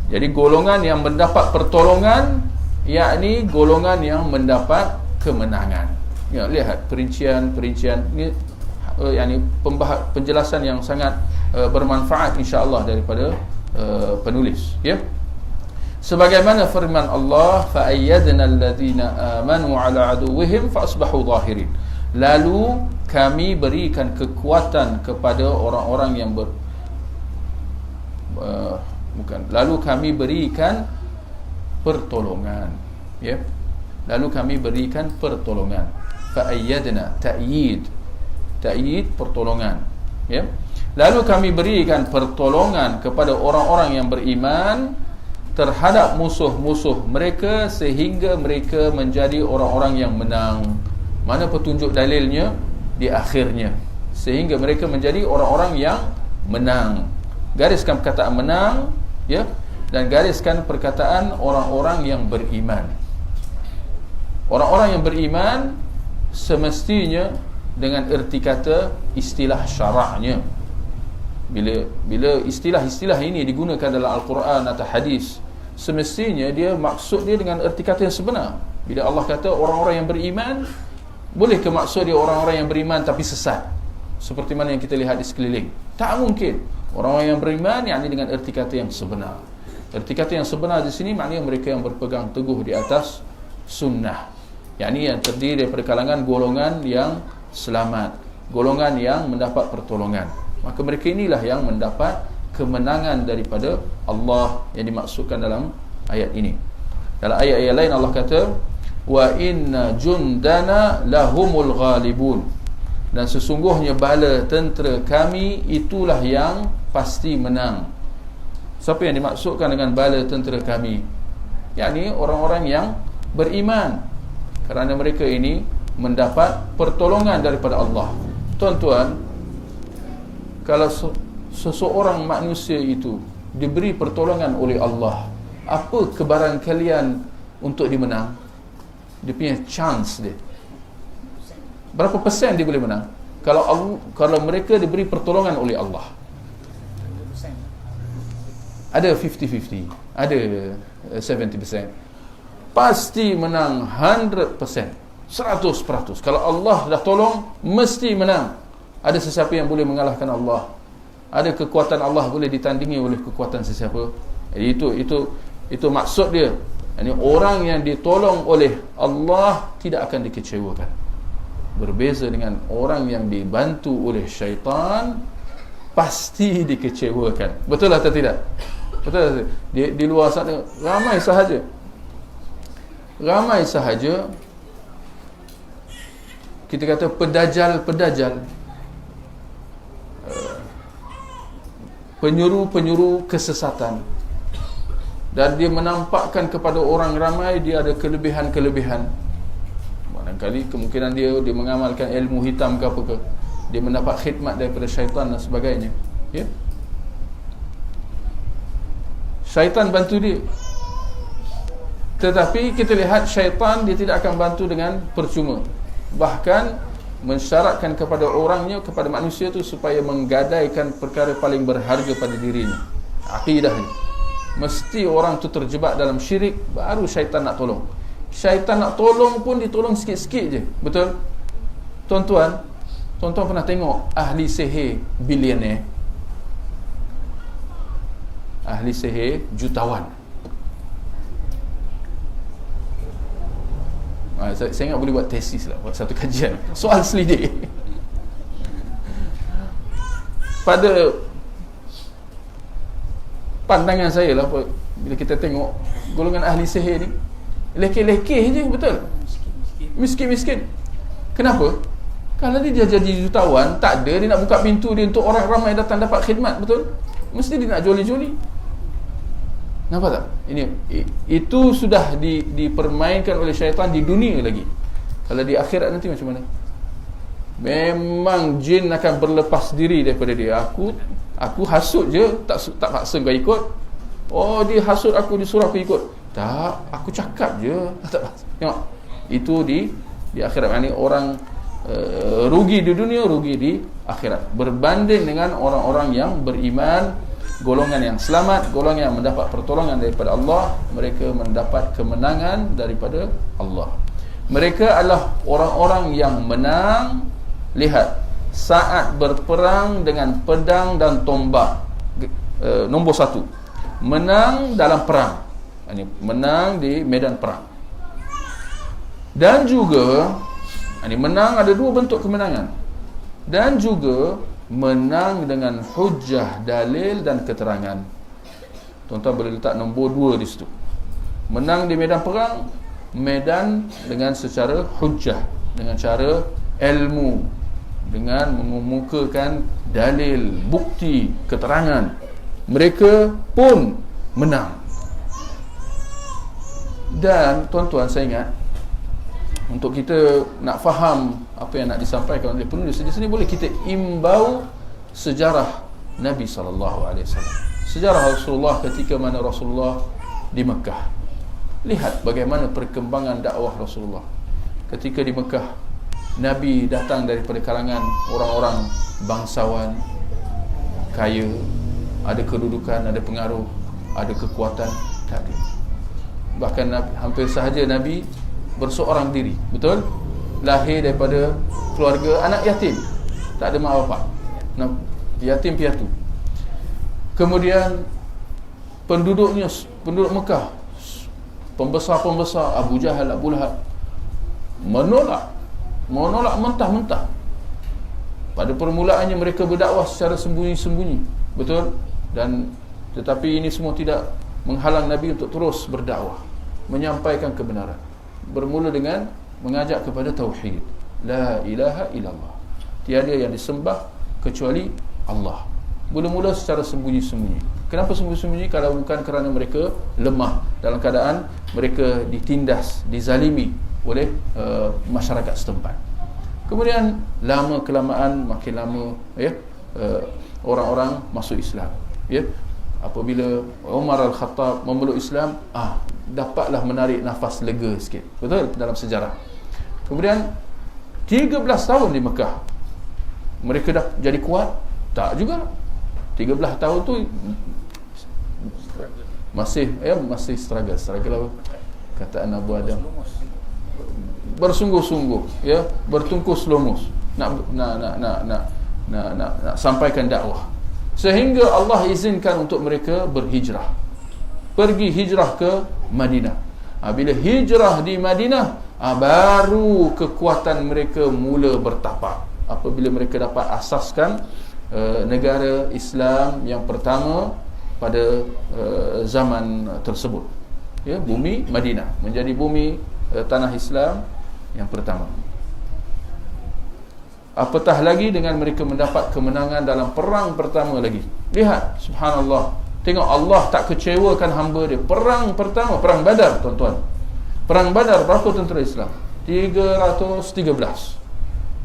[SPEAKER 2] Jadi golongan yang mendapat pertolongan, yakni golongan yang mendapat kemenangan. Ya, lihat perincian ini, yakni penjelasan yang sangat bermanfaat insya-Allah daripada penulis, ya. Sebagaimana firman Allah, fa ayyadna alladhina amanu ala aduwwihim fa asbahu zahirin. Lalu kami berikan kekuatan kepada orang-orang yang lalu kami berikan pertolongan, ya. Lalu kami berikan pertolongan. Fa ayyadna, ta'yid pertolongan, ya. Lalu kami berikan pertolongan kepada orang-orang yang beriman terhadap musuh-musuh mereka sehingga mereka menjadi orang-orang yang menang. Mana petunjuk dalilnya? Di akhirnya, sehingga mereka menjadi orang-orang yang menang. Gariskan perkataan menang, ya, dan gariskan perkataan orang-orang yang beriman. Orang-orang yang beriman semestinya dengan erti kata istilah syaraknya. Bila istilah-istilah ini digunakan dalam Al-Quran atau hadis, semestinya maksud dia dengan erti kata yang sebenar. Bila Allah kata orang-orang yang beriman, boleh ke maksud dia orang-orang yang beriman tapi sesat, seperti mana yang kita lihat di sekeliling? Tak mungkin. Orang-orang yang beriman yakni dengan erti kata yang sebenar. Erti kata yang sebenar di sini maknanya mereka yang berpegang teguh di atas sunnah, yakni yang terdiri daripada kalangan golongan yang selamat, golongan yang mendapat pertolongan. Maka mereka inilah yang mendapat kemenangan daripada Allah yang dimaksudkan dalam ayat ini. Dalam ayat-ayat lain Allah kata, wa inna jundana lahumul ghalibun, dan sesungguhnya bala tentera kami itulah yang pasti menang. Siapa yang dimaksudkan dengan bala tentera kami? Yakni orang-orang yang beriman, kerana mereka ini mendapat pertolongan daripada Allah. Tuan-tuan, kalau seseorang manusia itu diberi pertolongan oleh Allah, apa kebaran kalian untuk dimenang? Dia punya chance dia, berapa persen dia boleh menang kalau mereka diberi pertolongan oleh Allah? Ada 50-50, ada 70%. Pasti menang 100%, 100%. Kalau Allah dah tolong, mesti menang. Ada sesiapa yang boleh mengalahkan Allah? Ada kekuatan Allah boleh ditandingi oleh kekuatan sesiapa? Itu maksud dia. Ini orang yang ditolong oleh Allah tidak akan dikecewakan. Berbeza dengan orang yang dibantu oleh syaitan, pasti dikecewakan. Betul atau tidak? Betul. Di luar sana ramai sahaja kita kata pedajal, penyuru kesesatan, dan dia menampakkan kepada orang ramai dia ada kelebihan. Barangkali kemungkinan dia mengamalkan ilmu hitam ke apa ke, dia mendapat khidmat daripada syaitan dan sebagainya, ya. Syaitan bantu dia, tetapi kita lihat syaitan dia tidak akan bantu dengan percuma, bahkan mensyaratkan kepada orangnya, kepada manusia itu supaya menggadaikan perkara paling berharga pada dirinya, akidah ni. Mesti orang tu terjebak dalam syirik, baru syaitan nak tolong. Syaitan nak tolong pun ditolong sikit-sikit je. Betul? Tuan-tuan pernah tengok ahli sihir bilioner, ahli sihir jutawan? Saya ingat boleh buat tesis lah, buat satu kajian soal selidik. Pada pandangan saya lah, bila kita tengok golongan ahli sihir ni, lekeh-lekeh je, betul? Miskin-miskin. Kenapa? Kalau dia jadi jutawan, tak ada, dia nak buka pintu dia untuk orang ramai datang dapat khidmat, betul? Mesti dia nak joli-joli. Nampak tak? Itu sudah dipermainkan oleh syaitan di dunia lagi. Kalau di akhirat nanti macam mana? Memang jin akan berlepas diri daripada dia. Aku hasut je, tak paksa kau ikut. Oh, dia hasut aku, disuruh aku ikut. Tak, aku cakap je. Tak paksa. Tengok, itu di akhirat. Ini orang rugi di dunia, rugi di akhirat. Berbanding dengan orang-orang yang beriman, golongan yang selamat, golongan yang mendapat pertolongan daripada Allah, mereka mendapat kemenangan daripada Allah. Mereka adalah orang-orang yang menang. Lihat, saat berperang dengan pedang dan tombak, nombor 1, menang dalam perang. Ini menang di medan perang. Dan juga menang, ada dua bentuk kemenangan. Dan juga menang dengan hujah, dalil dan keterangan. Tuan-tuan boleh letak nombor 2 di situ. Menang di medan perang, medan dengan secara hujah, dengan cara ilmu, dengan mengemukakan dalil, bukti, keterangan. Mereka pun menang. Dan tuan-tuan, saya ingat, untuk kita nak faham apa yang nak disampaikan oleh penulis di sini, boleh kita imbau sejarah Nabi SAW, sejarah Rasulullah ketika mana Rasulullah di Mekah. Lihat bagaimana perkembangan dakwah Rasulullah ketika di Mekah. Nabi datang daripada kalangan orang-orang bangsawan, kaya, ada kedudukan, ada pengaruh, ada kekuatan. Tak ada. Bahkan hampir sahaja Nabi berseorang diri, betul? Lahir daripada keluarga anak yatim, tak ada mak bapak, yatim piatu. Kemudian penduduk Mekah, pembesar-pembesar, Abu Jahal, Abu Lahab, menolak mentah-mentah. Pada permulaannya mereka berdakwah secara sembunyi-sembunyi, betul? Dan tetapi ini semua tidak menghalang Nabi untuk terus berdakwah, menyampaikan kebenaran. Bermula dengan mengajak kepada tauhid, la ilaha illallah, tiada yang disembah kecuali Allah. Mula-mula secara sembunyi-sembunyi. Kenapa sembunyi-sembunyi? Kalau bukan kerana mereka lemah, dalam keadaan mereka ditindas, dizalimi oleh masyarakat setempat. Kemudian lama kelamaan, makin lama orang-orang masuk Islam, ya. Apabila Umar Al-Khattab memeluk Islam, dapatlah menarik nafas lega sikit, betul, dalam sejarah. Kemudian 13 tahun di Mekah mereka dah jadi kuat? Tak juga. 13 tahun tu masih struggle apa kataan Abu Adam, bersungguh-sungguh, ya, bertungkus lumus nak sampaikan dakwah, sehingga Allah izinkan untuk mereka berhijrah, pergi hijrah ke Madinah. Bila hijrah di Madinah, baru kekuatan mereka mula bertapak. Apabila mereka dapat asaskan negara Islam yang pertama pada zaman tersebut, ya, bumi Madinah menjadi bumi tanah Islam yang pertama. Apatah lagi dengan mereka mendapat kemenangan dalam perang pertama lagi. Lihat, subhanallah, tengok Allah tak kecewakan hamba dia. Perang pertama, perang Badar, tuan-tuan. Perang Badar, berapa tentera Islam? 313.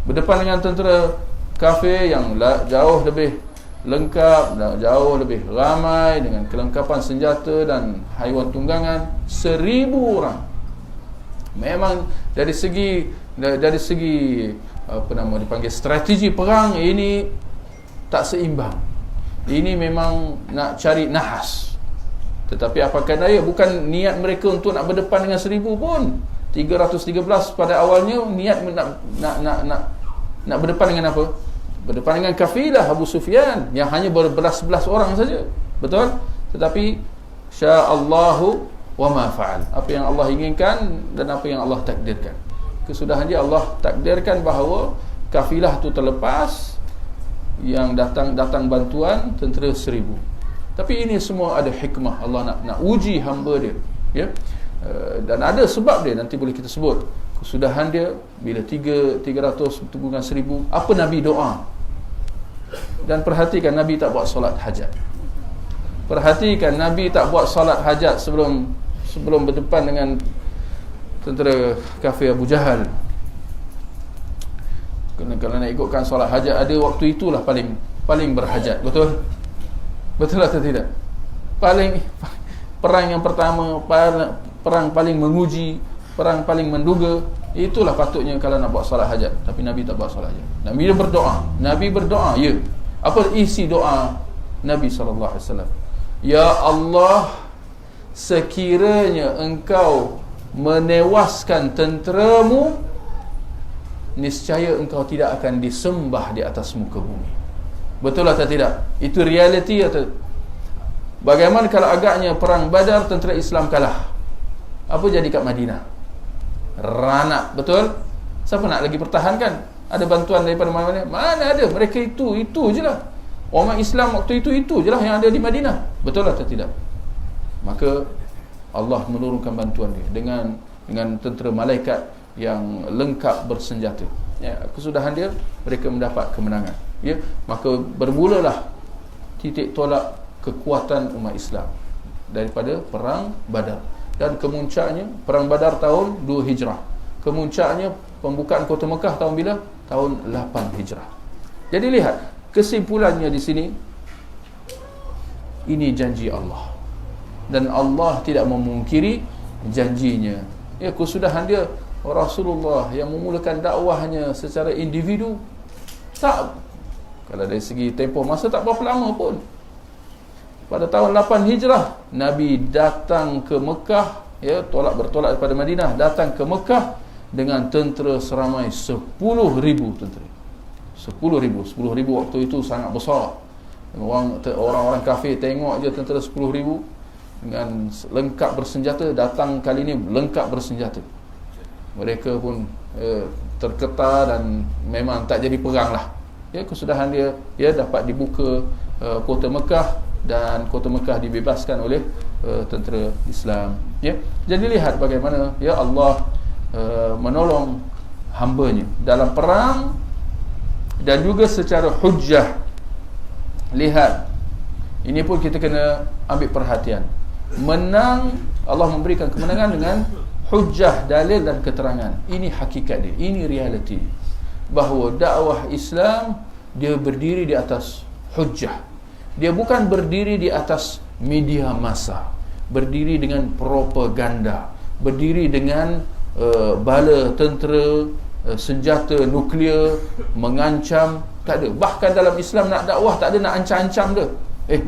[SPEAKER 2] Berdepan dengan tentera kafir yang jauh lebih lengkap, jauh lebih ramai, dengan kelengkapan senjata dan haiwan tunggangan, 1000 orang. Memang dari segi dipanggil strategi perang, ini tak seimbang. Ini memang nak cari nahas. Tetapi apakah daya, bukan niat mereka untuk nak berdepan dengan 1000 pun. 313 pada awalnya niat nak berdepan dengan apa? Berdepan dengan kafilah Abu Sufyan yang hanya berbelas-belas orang saja, betul? Tetapi sya'allahu wa ma fa'al, apa yang Allah inginkan dan apa yang Allah takdirkan. Kesudahan dia Allah takdirkan bahawa kafilah tu terlepas, yang datang bantuan tentera 1000. Tapi ini semua ada hikmah. Allah nak uji hamba dia, ya. Dan ada sebab dia, nanti boleh kita sebut. Kesudahan dia bila 300 bertemu dengan 1000, apa Nabi doa. Dan perhatikan, Nabi tak buat solat hajat. Perhatikan, Nabi tak buat solat hajat sebelum berdepan dengan tentera kafir Abu Jahal. Kalau nak ikutkan solat hajat, ada waktu itulah paling berhajat, betul? Betul atau tidak? Perang yang pertama, perang paling menguji, perang paling menduga, itulah patutnya kalau nak buat solat hajat. Tapi Nabi tak buat solat hajat. Nabi berdoa, ya. Apa isi doa Nabi SAW? Ya Allah, sekiranya engkau menewaskan tenteramu, niscaya engkau tidak akan disembah di atas muka bumi. Betul atau tidak? Itu realiti atau? Bagaimana kalau agaknya perang Badar tentera Islam kalah? Apa jadi kat Madinah? Ranak, betul? Siapa nak lagi pertahankan? Ada bantuan daripada mana-mana? Mana ada? Mereka itu je lah. Orang Islam waktu itu je lah yang ada di Madinah. Betul atau tidak? Maka Allah menurunkan bantuan dia dengan tentera malaikat yang lengkap bersenjata, ya. Kesudahan dia, mereka mendapat kemenangan, ya. Maka bermulalah titik tolak kekuatan umat Islam daripada perang Badar. Dan kemuncaknya perang Badar tahun 2 Hijrah. Kemuncaknya pembukaan kota Mekah tahun bila? Tahun 8 Hijrah. Jadi lihat kesimpulannya di sini, ini janji Allah, dan Allah tidak memungkiri janjinya. Ya, kesudahan dia, Rasulullah yang memulakan dakwahnya secara individu, tak, kalau dari segi tempoh masa tak berapa lama pun. Pada tahun 8 Hijrah, Nabi datang ke Mekah, ya, bertolak daripada Madinah, datang ke Mekah dengan tentera seramai 10,000 tentera. 10,000 waktu itu sangat besar. Orang-orang kafir tengok je tentera 10,000 dengan lengkap bersenjata, datang kali ini lengkap bersenjata. mereka pun terketar dan memang tak jadi perang lah. Ya, kesudahan dia, ya, dapat dibuka kota Mekah, dan kota Mekah dibebaskan oleh tentera Islam. Ya, jadi lihat bagaimana ya Allah menolong hamba-Nya dalam perang dan juga secara hujjah. Lihat, ini pun kita kena ambil perhatian. Menang, Allah memberikan kemenangan dengan hujjah, dalil dan keterangan. Ini hakikat dia, ini realiti, bahawa dakwah Islam dia berdiri di atas hujjah. Dia bukan berdiri di atas media massa, berdiri dengan propaganda, berdiri dengan bala tentera, senjata nuklear, mengancam. Tak ada. Bahkan dalam Islam nak dakwah tak ada nak ancam-ancam dia.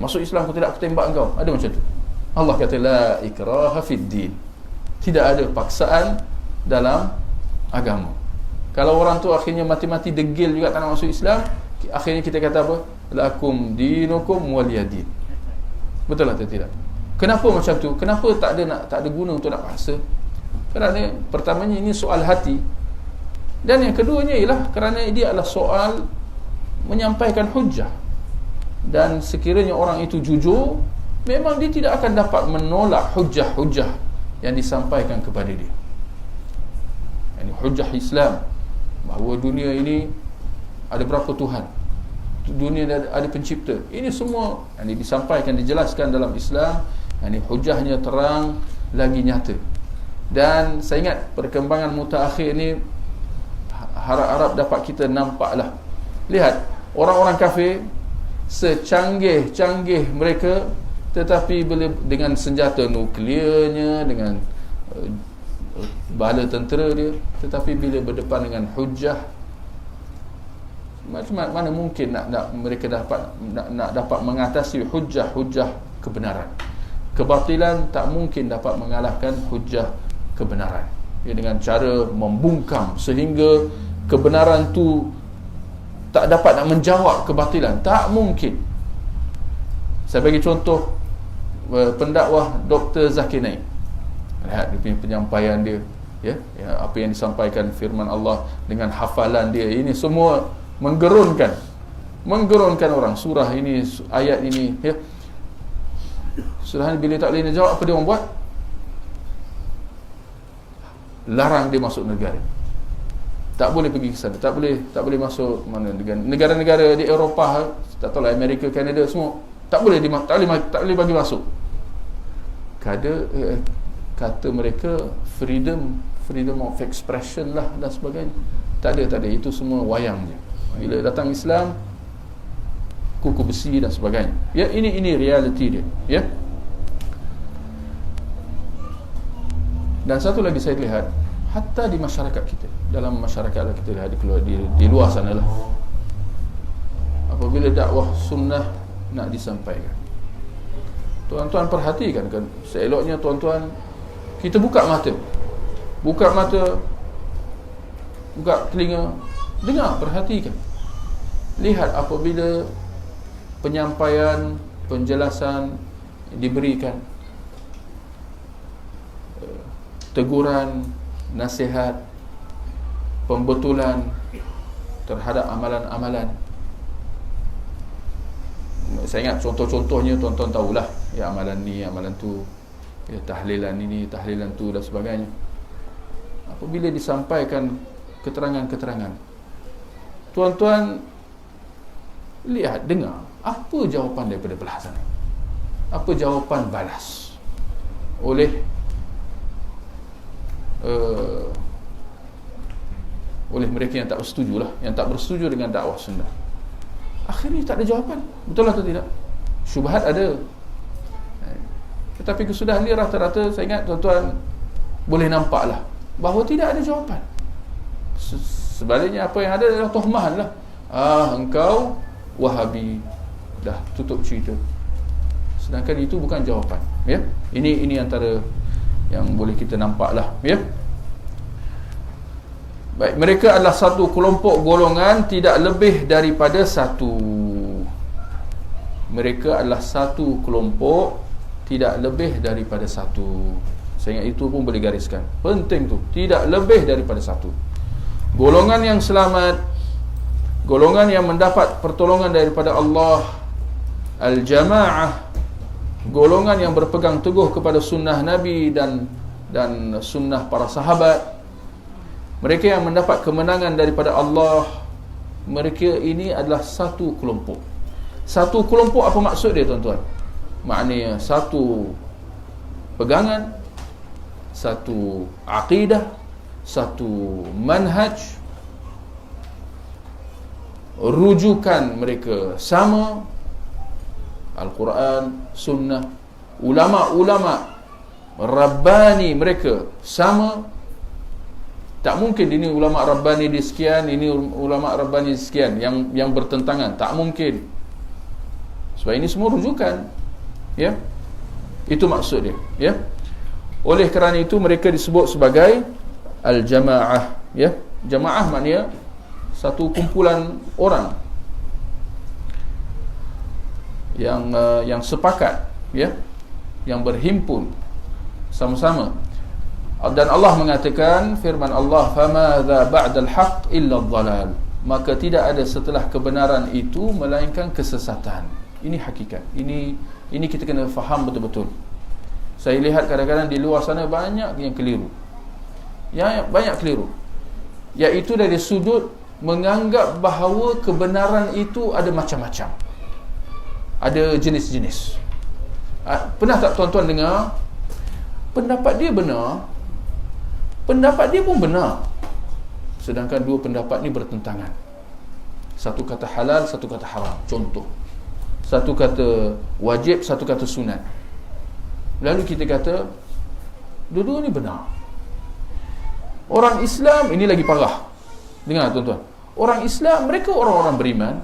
[SPEAKER 2] Masuk Islam aku tidak, aku tembak engkau. Ada macam tu. Allah kata la ikraha fid din. Tidak ada paksaan dalam agama. Kalau orang tu akhirnya mati-mati degil juga tak nak masuk Islam, akhirnya kita kata apa? Lakum dinukum waliyadin. Betul atau tidak? Kenapa macam tu? Kenapa tak ada guna untuk nak paksa? Kerana pertamanya ini soal hati, dan yang keduanya ialah kerana dia adalah soal menyampaikan hujjah. Dan sekiranya orang itu jujur, memang dia tidak akan dapat menolak hujjah-hujjah yang disampaikan kepada dia. Ini hujjah Islam, bahawa dunia ini ada berapa Tuhan, dunia ada pencipta. Ini semua yang disampaikan, dijelaskan dalam Islam. Ini hujjahnya terang lagi nyata. Dan saya ingat perkembangan mutaakhir ni harap-harap dapat kita nampaklah. Lihat, orang-orang kafir secanggih-canggih mereka, tetapi bila dengan senjata nuklearnya, dengan bala tentera dia, tetapi bila berdepan dengan hujjah, mana mungkin nak mereka dapat mengatasi hujjah kebenaran. Kebatilan tak mungkin dapat mengalahkan hujjah kebenaran. Ya, dengan cara membungkam sehingga kebenaran tu tak dapat nak menjawab kebatilan, tak mungkin. Saya bagi contoh pendakwah Dr. Zakir Naik. Lihat dia punya penyampaian dia, ya, apa yang disampaikan firman Allah dengan hafalan dia, ini semua menggerunkan orang. Surah ini, ayat ini, ya. Surah ni bila tak boleh nak jawab, apa dia orang buat? Larang dia masuk negara. Tak boleh pergi ke sana, tak boleh masuk mana, negara-negara di Eropah, tak tahu lah, Amerika, Kanada semua tak boleh bagi masuk. Kata mereka freedom of expression lah dan sebagainya. Tak ada, itu semua wayang je. Bila datang Islam, kuku besi dan sebagainya. Ya, ini realiti dia, ya. Dan satu lagi saya lihat, hatta di masyarakat kita, dalam masyarakat kita lihat di luar sana lah, apabila dakwah sunnah nak disampaikan, tuan-tuan perhatikan kan, seeloknya tuan-tuan kita buka mata, buka telinga, dengar, perhatikan. Lihat apabila penyampaian, penjelasan diberikan, teguran, nasihat, pembetulan terhadap amalan-amalan. Saya ingat contoh-contohnya tuan-tuan tahulah, ya, amalan ni, amalan tu, ya, tahlilan ini, tahlilan tu dan sebagainya. Apabila disampaikan keterangan-keterangan, tuan-tuan lihat, dengar, apa jawapan daripada belah sana, apa jawapan balas oleh mereka yang tak bersetuju lah, yang tak bersetuju dengan dakwah sunnah. Akhirnya tak ada jawapan. Betul atau tidak? Syubhat ada, tetapi kesudahan dia rata-rata, saya ingat tuan-tuan boleh nampak lah bahawa tidak ada jawapan. Sebaliknya apa yang ada adalah tuhmahan lah. Engkau Wahabi, dah tutup cerita. Sedangkan itu bukan jawapan, ya. Ini antara yang boleh kita nampak lah, ya. Baik, mereka adalah satu kelompok golongan, tidak lebih daripada satu. Mereka adalah satu kelompok, tidak lebih daripada satu. Saya ingat itu pun boleh gariskan. Penting tu, tidak lebih daripada satu. Golongan yang selamat, golongan yang mendapat pertolongan daripada Allah, al-jamaah, golongan yang berpegang teguh kepada sunnah Nabi dan sunnah para sahabat, mereka yang mendapat kemenangan daripada Allah, mereka ini adalah satu kelompok. Satu kelompok apa maksud dia tuan-tuan? Maknanya satu pegangan, satu akidah, satu manhaj, rujukan mereka sama, Al-Quran, Sunnah, ulama-ulama Rabbani mereka sama. Tak mungkin ini ulama Rabbani di sekian, ini ulama Rabbani di sekian yang bertentangan. Tak mungkin. Sebab ini semua rujukan. Ya. Itu maksud dia, ya. Oleh kerana itu mereka disebut sebagai al-jamaah, ya. Jamaah maknanya satu kumpulan orang yang sepakat, ya, yang berhimpun sama-sama. Dan Allah mengatakan, firman Allah, famadza ba'dal haqq illa adh-dhalal, maka tidak ada setelah kebenaran itu melainkan kesesatan. Ini hakikat. Ini kita kena faham betul-betul. Saya lihat kadang-kadang di luar sana banyak yang keliru. Ya, banyak keliru. Iaitu dari sudut menganggap bahawa kebenaran itu ada macam-macam. Ada jenis-jenis. Pernah tak tuan-tuan dengar pendapat dia benar, pendapat dia pun benar, sedangkan dua pendapat ni bertentangan. Satu kata halal, satu kata haram. Contoh, satu kata wajib, satu kata sunat. Lalu kita kata dua-dua ni benar. Orang Islam ini lagi parah. Dengar tuan-tuan, orang Islam mereka orang-orang beriman.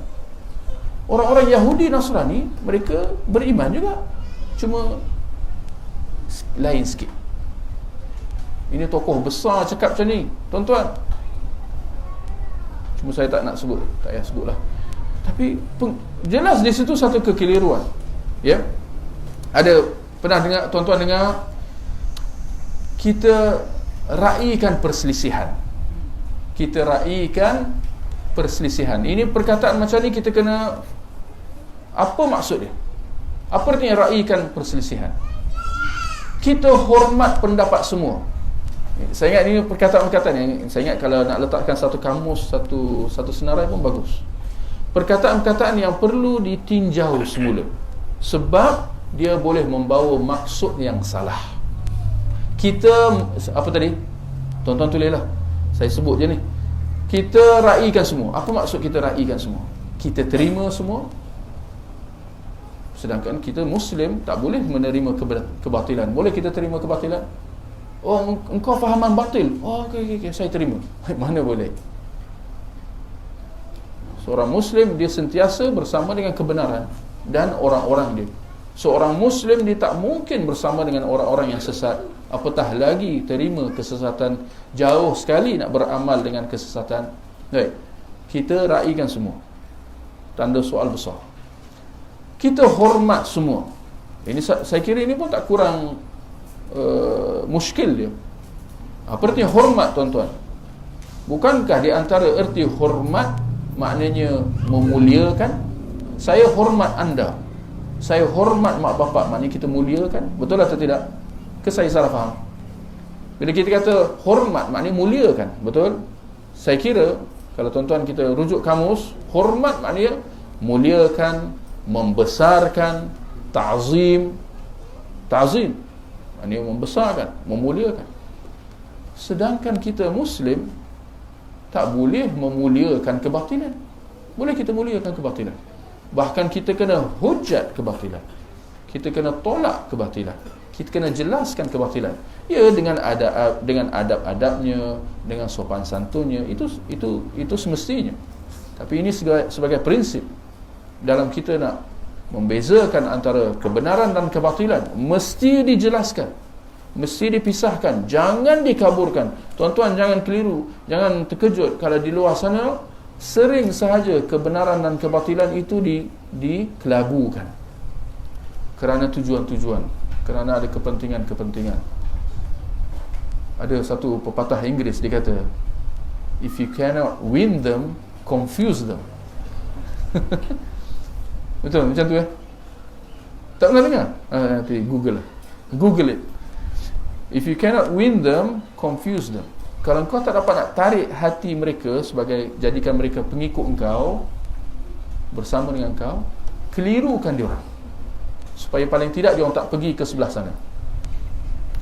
[SPEAKER 2] Orang-orang Yahudi Nasrani mereka beriman juga, cuma lain sikit. Ini tokoh besar cakap macam ni, tuan-tuan. Cuma saya tak nak sebut, tak payah sebutlah. Tapi jelas di situ satu kekeliruan. Ya. Ada pernah dengar tuan-tuan dengar kita raikan perselisihan. Kita raikan perselisihan. Ini perkataan macam ni kita kena, apa maksud dia? Apa artinya raikan perselisihan? Kita hormat pendapat semua. Saya ingat ini perkataan-perkataan yang saya ingat kalau nak letakkan satu kamus, satu senarai pun bagus. Perkataan-perkataan yang perlu ditinjau semula, sebab dia boleh membawa maksud yang salah. Kita apa tadi? Tuan-tuan tulislah. Saya sebut je ni. Kita raikan semua. Apa maksud kita raikan semua? Kita terima semua. Sedangkan kita Muslim tak boleh menerima kebatilan. Boleh kita terima kebatilan? Oh, engkau fahaman batil. Oh, okey, saya terima. Mana boleh? Seorang Muslim dia sentiasa bersama dengan kebenaran dan orang-orang dia. Seorang Muslim dia tak mungkin bersama dengan orang-orang yang sesat. Apatah lagi terima kesesatan, jauh sekali nak beramal dengan kesesatan. Baik, kita raikan semua. Tanda soal besar. Kita hormat semua. Ini saya kira ini pun tak kurang muskil dia. Apa artinya hormat, tuan-tuan? Bukankah di antara erti hormat maknanya memuliakan? Saya hormat anda, saya hormat mak bapak, maknanya kita muliakan. Betul atau tidak? Ke saya salah faham? Bila kita kata hormat maknanya muliakan, betul? Saya kira kalau tuan-tuan kita rujuk kamus, hormat maknanya muliakan, membesarkan, ta'zim. Ta'zim maknanya membesarkan, memuliakan. Sedangkan kita Muslim tak boleh memuliakan kebatilan. Boleh kita muliakan kebatilan, bahkan kita kena hujat kebatilan, kita kena tolak kebatilan, kita kena jelaskan kebatilan. Ya, dengan adab-adabnya, dengan sopan santunnya, itu semestinya. Tapi ini sebagai prinsip dalam kita nak membezakan antara kebenaran dan kebatilan, mesti dijelaskan, mesti dipisahkan, jangan dikaburkan. Tuan-tuan jangan keliru, jangan terkejut kalau di luar sana sering sahaja kebenaran dan kebatilan itu dikelabukan kerana tujuan-tujuan, kerana ada kepentingan-kepentingan. Ada satu pepatah Inggeris, dia kata, if you cannot win them, confuse them. Betul macam tu tak pernah dengar? Nanti Google it. If you cannot win them, confuse them. Kalau kau tak dapat nak tarik hati mereka sebagai jadikan mereka pengikut engkau, bersama dengan kau, kelirukan dia orang, supaya paling tidak dia orang tak pergi ke sebelah sana.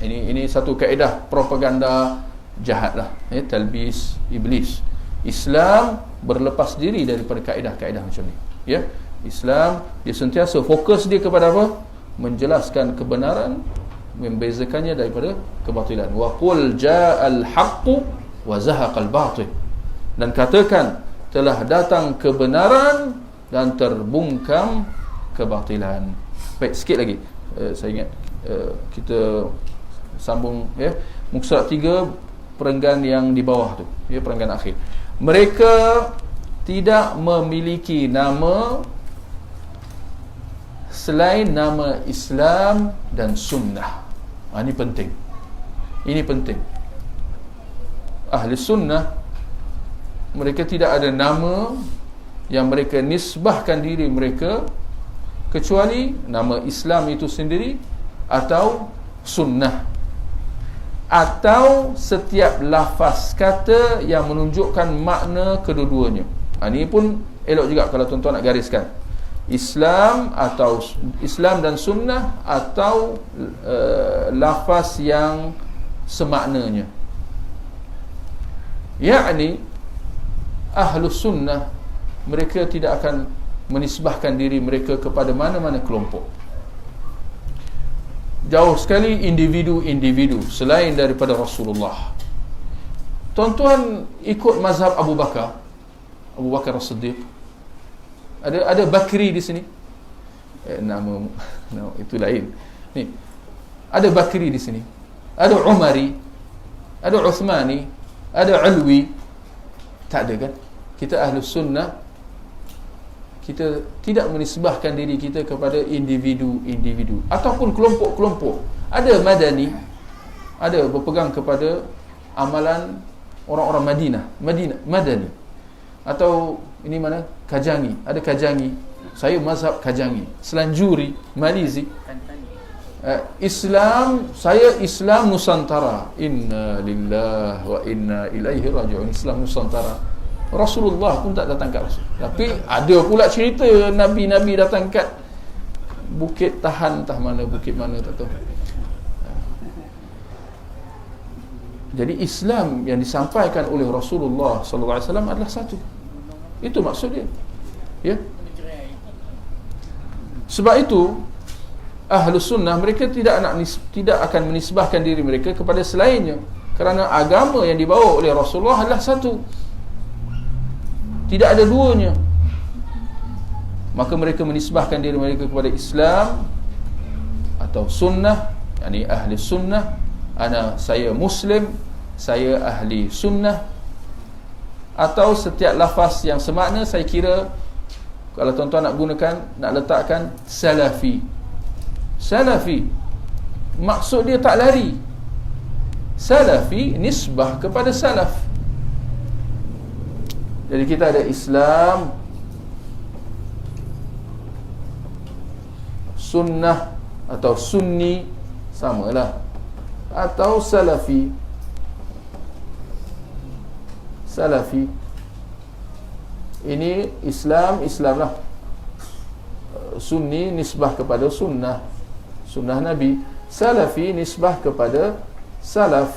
[SPEAKER 2] Ini satu kaedah propaganda jahat lah, talbis iblis. Islam berlepas diri daripada kaedah-kaedah macam ni, ya. Islam dia sentiasa fokus dia kepada apa? Menjelaskan kebenaran, membezakannya daripada kebatilan. Wa qul ja'al haqqu wa zahaqal batil. Dan katakan telah datang kebenaran dan terbungkam kebatilan. Baik, sikit lagi saya ingat kita sambung, ya. Muka surat 3 perenggan yang di bawah tu, ya, perenggan akhir. Mereka tidak memiliki nama selain nama Islam dan sunnah. Ini penting. Ini penting. Ahli sunnah, mereka tidak ada nama yang mereka nisbahkan diri mereka kecuali nama Islam itu sendiri atau sunnah, atau setiap lafaz kata yang menunjukkan makna kedua-duanya. Ini pun elok juga kalau tuan-tuan nak gariskan. Islam atau Islam dan sunnah, atau lafaz yang semaknanya. Yakni ahlus sunnah, mereka tidak akan menisbahkan diri mereka kepada mana-mana kelompok. Jauh sekali individu-individu selain daripada Rasulullah. Tuan-tuan ikut mazhab Abu Bakar As-Siddiq. Ada Bakri di sini. Nama itu lain. Ni. Ada Bakri di sini. Ada Umari, ada Uthmani, ada Alwi. Tak ada kan? Kita Ahlus Sunnah, kita tidak menisbahkan diri kita kepada individu-individu ataupun kelompok-kelompok. Ada Madani, ada berpegang kepada amalan orang-orang Madani. Atau ini mana? Kajangi, ada Kajangi. Saya mazhab Kajangi. Selanjuri, Malizi. Islam, saya Islam Nusantara. Inna lillahi wa inna ilaihi raji'un. Islam Nusantara. Rasulullah pun tak datang kat Rasul. Tapi ada pula cerita Nabi-Nabi datang kat Bukit Tahan, bukit mana tak tahu. Jadi Islam yang disampaikan oleh Rasulullah sallallahu alaihi wasallam adalah satu. Itu maksud dia. Ya. Sebab itu Ahlus Sunnah mereka tidak akan menisbahkan diri mereka kepada selainnya, kerana agama yang dibawa oleh Rasulullah adalah satu. Tidak ada duanya. Maka mereka menisbahkan diri mereka kepada Islam atau sunnah, yakni ahli sunnah. Saya Muslim, saya ahli sunnah. Atau setiap lafaz yang semakna, saya kira kalau tuan-tuan nak gunakan, nak letakkan Salafi. Salafi maksud dia tak lari. Salafi nisbah kepada salaf. Jadi kita ada Islam, sunnah atau sunni, samalah, atau salafi. Salafi ini Islam lah. Sunni nisbah kepada sunnah Nabi. Salafi nisbah kepada salaf.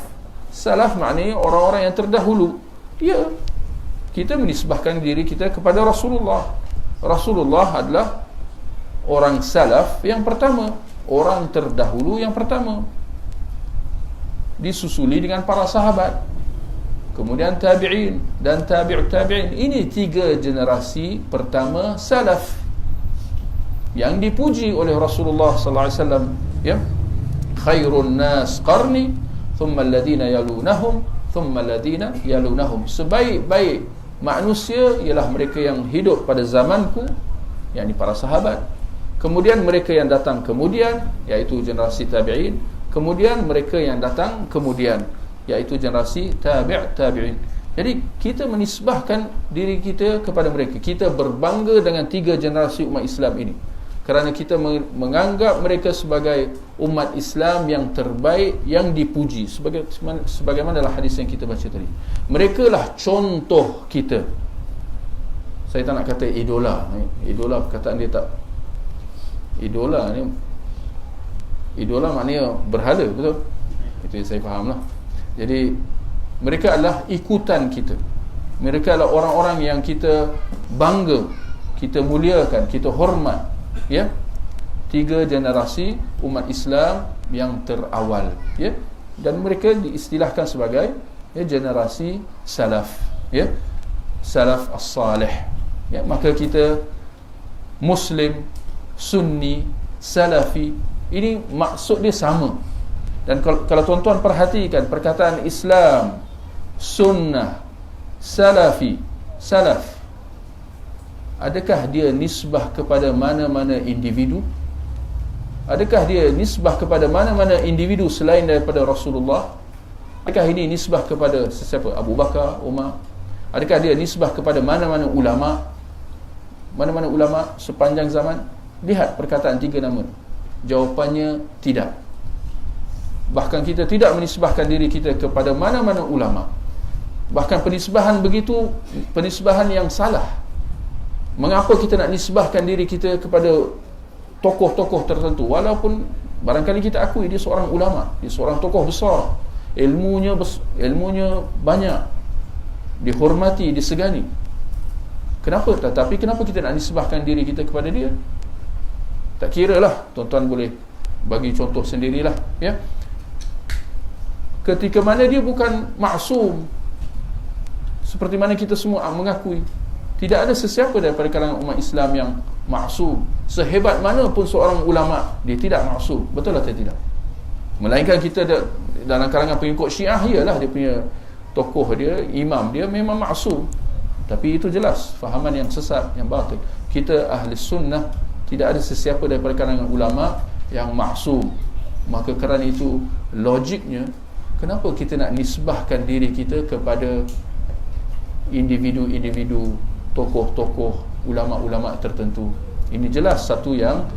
[SPEAKER 2] Salaf maknanya orang-orang yang terdahulu. Ya, kita menisbahkan diri kita kepada Rasulullah. Rasulullah adalah orang salaf yang pertama, orang terdahulu yang pertama, disusuli dengan para sahabat, kemudian tabi'in dan tabi'ut tabi'in. Ini 3 generasi pertama salaf yang dipuji oleh Rasulullah sallallahu alaihi wasallam, ya. Khairun nas qarni, thumma alladhina yalunahum, thumma alladhina yalunahum. Sebaik-baik manusia ialah mereka yang hidup pada zamanku, yakni para sahabat. Kemudian mereka yang datang kemudian, iaitu generasi tabi'in. Kemudian mereka yang datang kemudian. iaitu generasi tabi'in. Jadi kita menisbahkan diri kita kepada mereka. Kita berbangga dengan 3 generasi umat Islam ini, kerana kita menganggap mereka sebagai umat Islam yang terbaik, yang dipuji, sebagaimana hadis yang kita baca tadi. Mereka lah contoh kita. Saya tak nak kata idola. Idola perkataan dia tak. Idola ni, idola maknanya berhala, betul? Itu yang saya faham lah. Jadi mereka adalah ikutan kita. Mereka adalah orang-orang yang kita bangga, kita muliakan, kita hormat, ya. 3 generasi umat Islam yang terawal, ya. Dan mereka diistilahkan sebagai, ya, generasi salaf, ya, salaf as-salih, ya. Maka kita Muslim, Sunni, Salafi, ini maksud dia sama. Dan kalau tuan-tuan perhatikan perkataan Islam, Sunnah, Salafi, Salaf, adakah dia nisbah kepada mana-mana individu? Adakah dia nisbah kepada mana-mana individu selain daripada Rasulullah? Adakah ini nisbah kepada sesiapa? Abu Bakar, Umar? Adakah dia nisbah kepada mana-mana ulama? Mana-mana ulama sepanjang zaman? Lihat perkataan 3 nama. Jawapannya tidak. Bahkan kita tidak menisbahkan diri kita kepada mana-mana ulama. Bahkan penisbahan begitu, penisbahan yang salah. Mengapa kita nak nisbahkan diri kita kepada tokoh-tokoh tertentu, walaupun barangkali kita akui dia seorang ulama, dia seorang tokoh besar, ilmunya banyak, dihormati, disegani. Kenapa? Tetapi kenapa kita nak nisbahkan diri kita kepada dia? Tak kira lah, tuan-tuan boleh bagi contoh sendirilah, ya. Ketika mana dia bukan maksum, seperti mana kita semua mengakui, tidak ada sesiapa daripada kalangan umat Islam yang maksum. Sehebat mana pun seorang ulama, dia tidak maksum. Betul atau tidak? Melainkan kita dalam kalangan pengikut Syiah, ialah dia punya tokoh dia, imam dia memang maksum. Tapi itu jelas fahaman yang sesat, yang batil. Kita ahli sunnah, tidak ada sesiapa daripada kalangan ulama yang maksum. Maka kerana itu, logiknya, kenapa kita nak nisbahkan diri kita kepada individu-individu, tokoh-tokoh, ulama-ulama tertentu? Ini jelas satu yang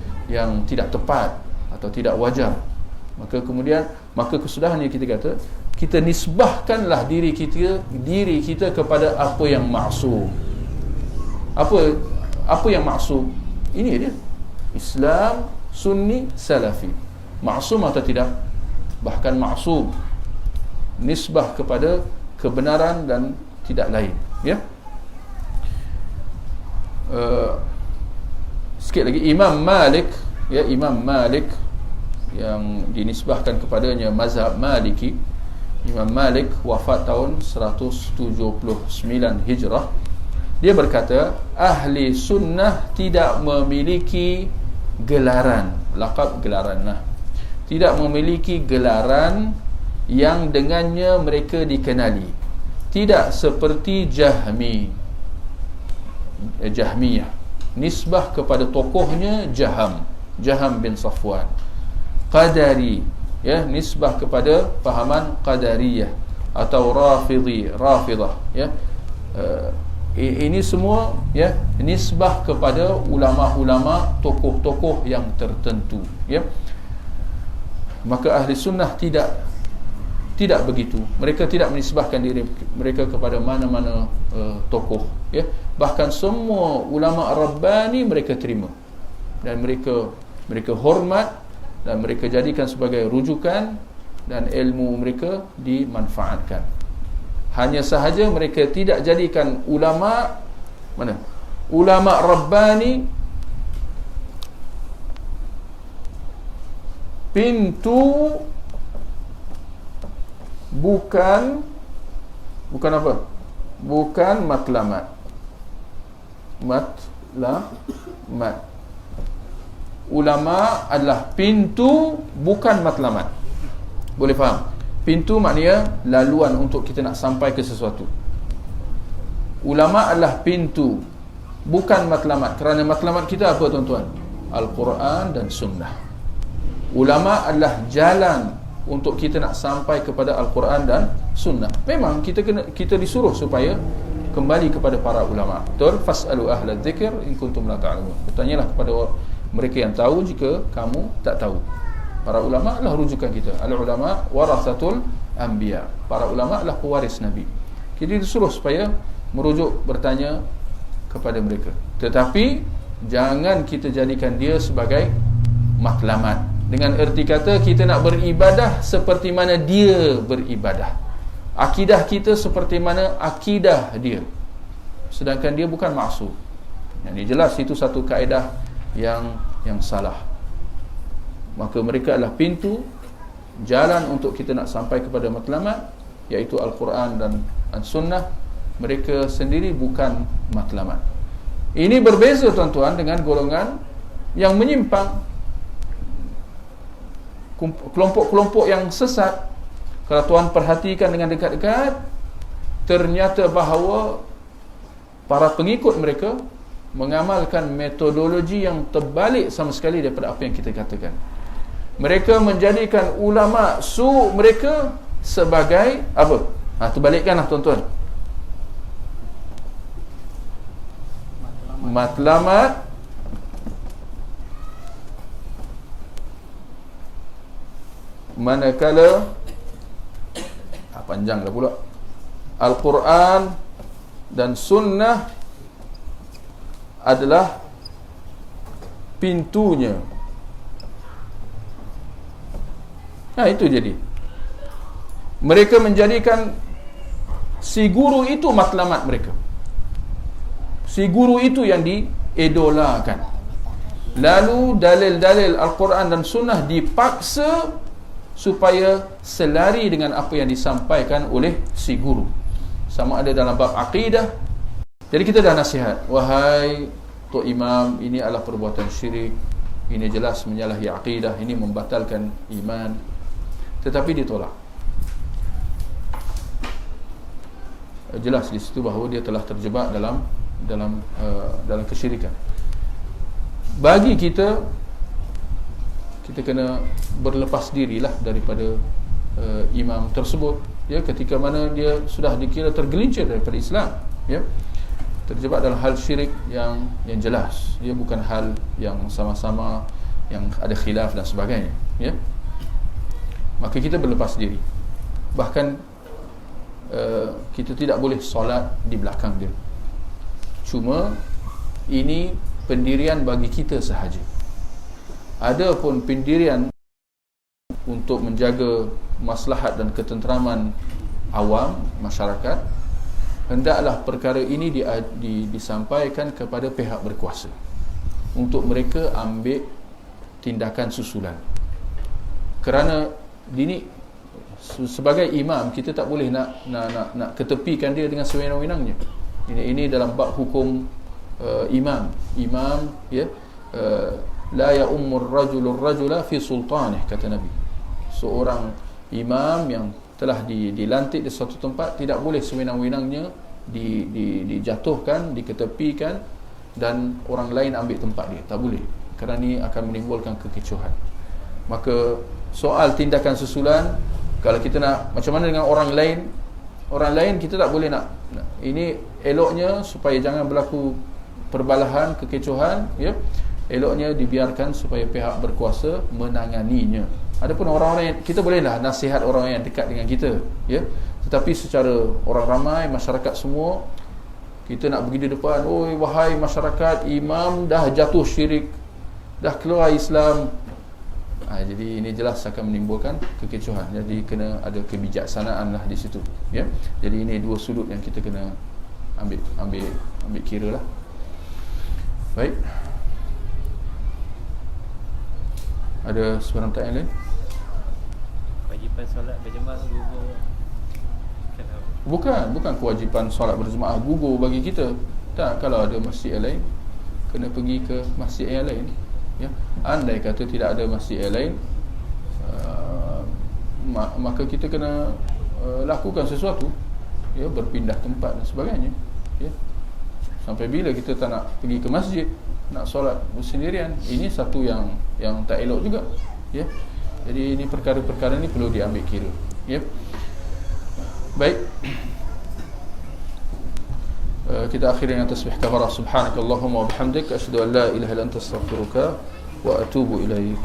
[SPEAKER 2] tidak tepat atau tidak wajar. Maka kemudian, maka kesudahannya kita kata, kita nisbahkanlah diri kita kepada apa yang maksum. Apa yang maksum? Ini dia, Islam, Sunni, Salafi. Maksum atau tidak? Bahkan maksum, nisbah kepada kebenaran dan tidak lain, ya. Sikit lagi, Imam Malik, ya, Imam Malik yang dinisbahkan kepadanya mazhab Maliki. Imam Malik wafat tahun 179 Hijrah. Dia berkata, ahli sunnah tidak memiliki gelaran, laqab gelaran lah, tidak memiliki gelaran yang dengannya mereka dikenali. Tidak seperti Jahmiyah, nisbah kepada tokohnya Jaham bin Safwan. Qadari, ya, nisbah kepada fahaman Qadariyah atau Rafidah, ya. Ini semua, ya, nisbah kepada ulama-ulama, tokoh-tokoh yang tertentu, ya. Maka ahli sunnah tidak begitu. Mereka tidak menisbahkan diri mereka kepada mana-mana tokoh, ya. Bahkan semua ulama Rabbani mereka terima dan mereka hormat dan mereka jadikan sebagai rujukan, dan ilmu mereka dimanfaatkan. Hanya sahaja mereka tidak jadikan ulama Rabbani pintu, bukan apa? Bukan matlamat. Ulama adalah pintu, bukan matlamat. Boleh faham? Pintu maknanya laluan untuk kita nak sampai ke sesuatu. Ulama adalah pintu, bukan matlamat. Kerana matlamat kita apa, tuan-tuan? Al-Quran dan Sunnah. Ulama adalah jalan untuk kita nak sampai kepada Al-Quran dan Sunnah. Memang kita disuruh supaya kembali kepada para ulama. Betul? Fas'alu ahla dzikr in kuntum la ta'lamun. Bertanyalah kepada mereka yang tahu jika kamu tak tahu. Para ulama adalah rujukan kita. Al-ulama warathatul anbiya. Para ulama adalah pewaris Nabi. Kita disuruh supaya merujuk, bertanya kepada mereka. Tetapi jangan kita jadikan dia sebagai matlamat. Dengan erti kata kita nak beribadah seperti mana dia beribadah. Akidah kita seperti mana akidah dia. Sedangkan dia bukan maksum. Yang ini jelas itu satu kaedah yang salah. Maka mereka adalah pintu jalan untuk kita nak sampai kepada matlamat, iaitu Al-Quran dan Sunnah. Mereka sendiri bukan matlamat. Ini berbeza tuan-tuan dengan golongan yang menyimpang, kelompok-kelompok yang sesat. Kalau tuan perhatikan dengan dekat-dekat, ternyata bahawa para pengikut mereka mengamalkan metodologi yang terbalik sama sekali daripada apa yang kita katakan. Mereka menjadikan ulama su' mereka sebagai apa? Terbalikkanlah tuan-tuan. Matlamat. Manakala panjanglah pula Al-Quran dan Sunnah adalah pintunya. Itu jadi mereka menjadikan si guru itu matlamat mereka. Si guru itu yang diidolakan. Lalu dalil-dalil Al-Quran dan Sunnah dipaksa supaya selari dengan apa yang disampaikan oleh si guru, sama ada dalam bab akidah. Jadi kita dah nasihat, wahai Tok Imam, ini adalah perbuatan syirik, ini jelas menyalahi akidah, ini membatalkan iman. Tetapi ditolak. Jelas di situ bahawa dia telah terjebak dalam kesyirikan. Bagi kita kena berlepas dirilah daripada imam tersebut, ya, ketika mana dia sudah dikira tergelincir daripada Islam, ya, terjebak dalam hal syirik yang jelas, ya, bukan hal yang sama-sama yang ada khilaf dan sebagainya, ya. Maka kita berlepas diri. Bahkan kita tidak boleh solat di belakang dia. Cuma ini pendirian bagi kita sahaja. Adapun pendirian untuk menjaga maslahat dan ketenteraman awam masyarakat, hendaklah perkara ini disampaikan kepada pihak berkuasa untuk mereka ambil tindakan susulan. Kerana ini sebagai imam, kita tak boleh nak ketepikan dia dengan sewenang-wenangnya. Ini dalam bab hukum imam, ya, la ya'ummur rajulur rajula fi sultanih, kata Nabi. Seorang imam yang telah dilantik di suatu tempat tidak boleh sewenang-wenangnya dijatuhkan, diketepikan dan orang lain ambil tempat dia. Tak boleh, kerana ini akan menimbulkan kekecohan. Maka soal tindakan susulan, kalau kita nak macam mana dengan orang lain kita tak boleh nak ini eloknya supaya jangan berlaku perbalahan, kekecohan, ya. Eloknya dibiarkan supaya pihak berkuasa menanganinya. Adapun orang-orang yang, kita bolehlah nasihat orang yang dekat dengan kita, ya. Tetapi secara orang ramai, masyarakat semua, kita nak pergi di depan, oi wahai masyarakat, imam dah jatuh syirik, dah keluar Islam. Jadi ini jelas akan menimbulkan kekecohan. Jadi kena ada kebijaksanaan lah di situ, ya. Jadi ini dua sudut yang kita kena ambil kira lah. Baik. Ada sebarang pertanyaan lain?
[SPEAKER 3] Kewajipan solat berjemaah gugur.
[SPEAKER 2] Bukan kewajipan solat berjemaah gugur bagi kita. Tak, kalau ada masjid yang lain, kena pergi ke masjid yang lain, ya. Andai kata tidak ada masjid yang lain, maka kita kena lakukan sesuatu, ya, berpindah tempat dan sebagainya, ya. Sampai bila kita tak nak pergi ke masjid, nak solat bersendirian, ini satu yang tak elok juga, ya. Jadi ini perkara-perkara ni perlu diambil kira, ya. Baik, kita akhiri dengan tasbih kafarah. Subhanakallahumma wa bihamdik, asyhadu an la ilaha illa anta, astaghfiruka wa atubu ilaik.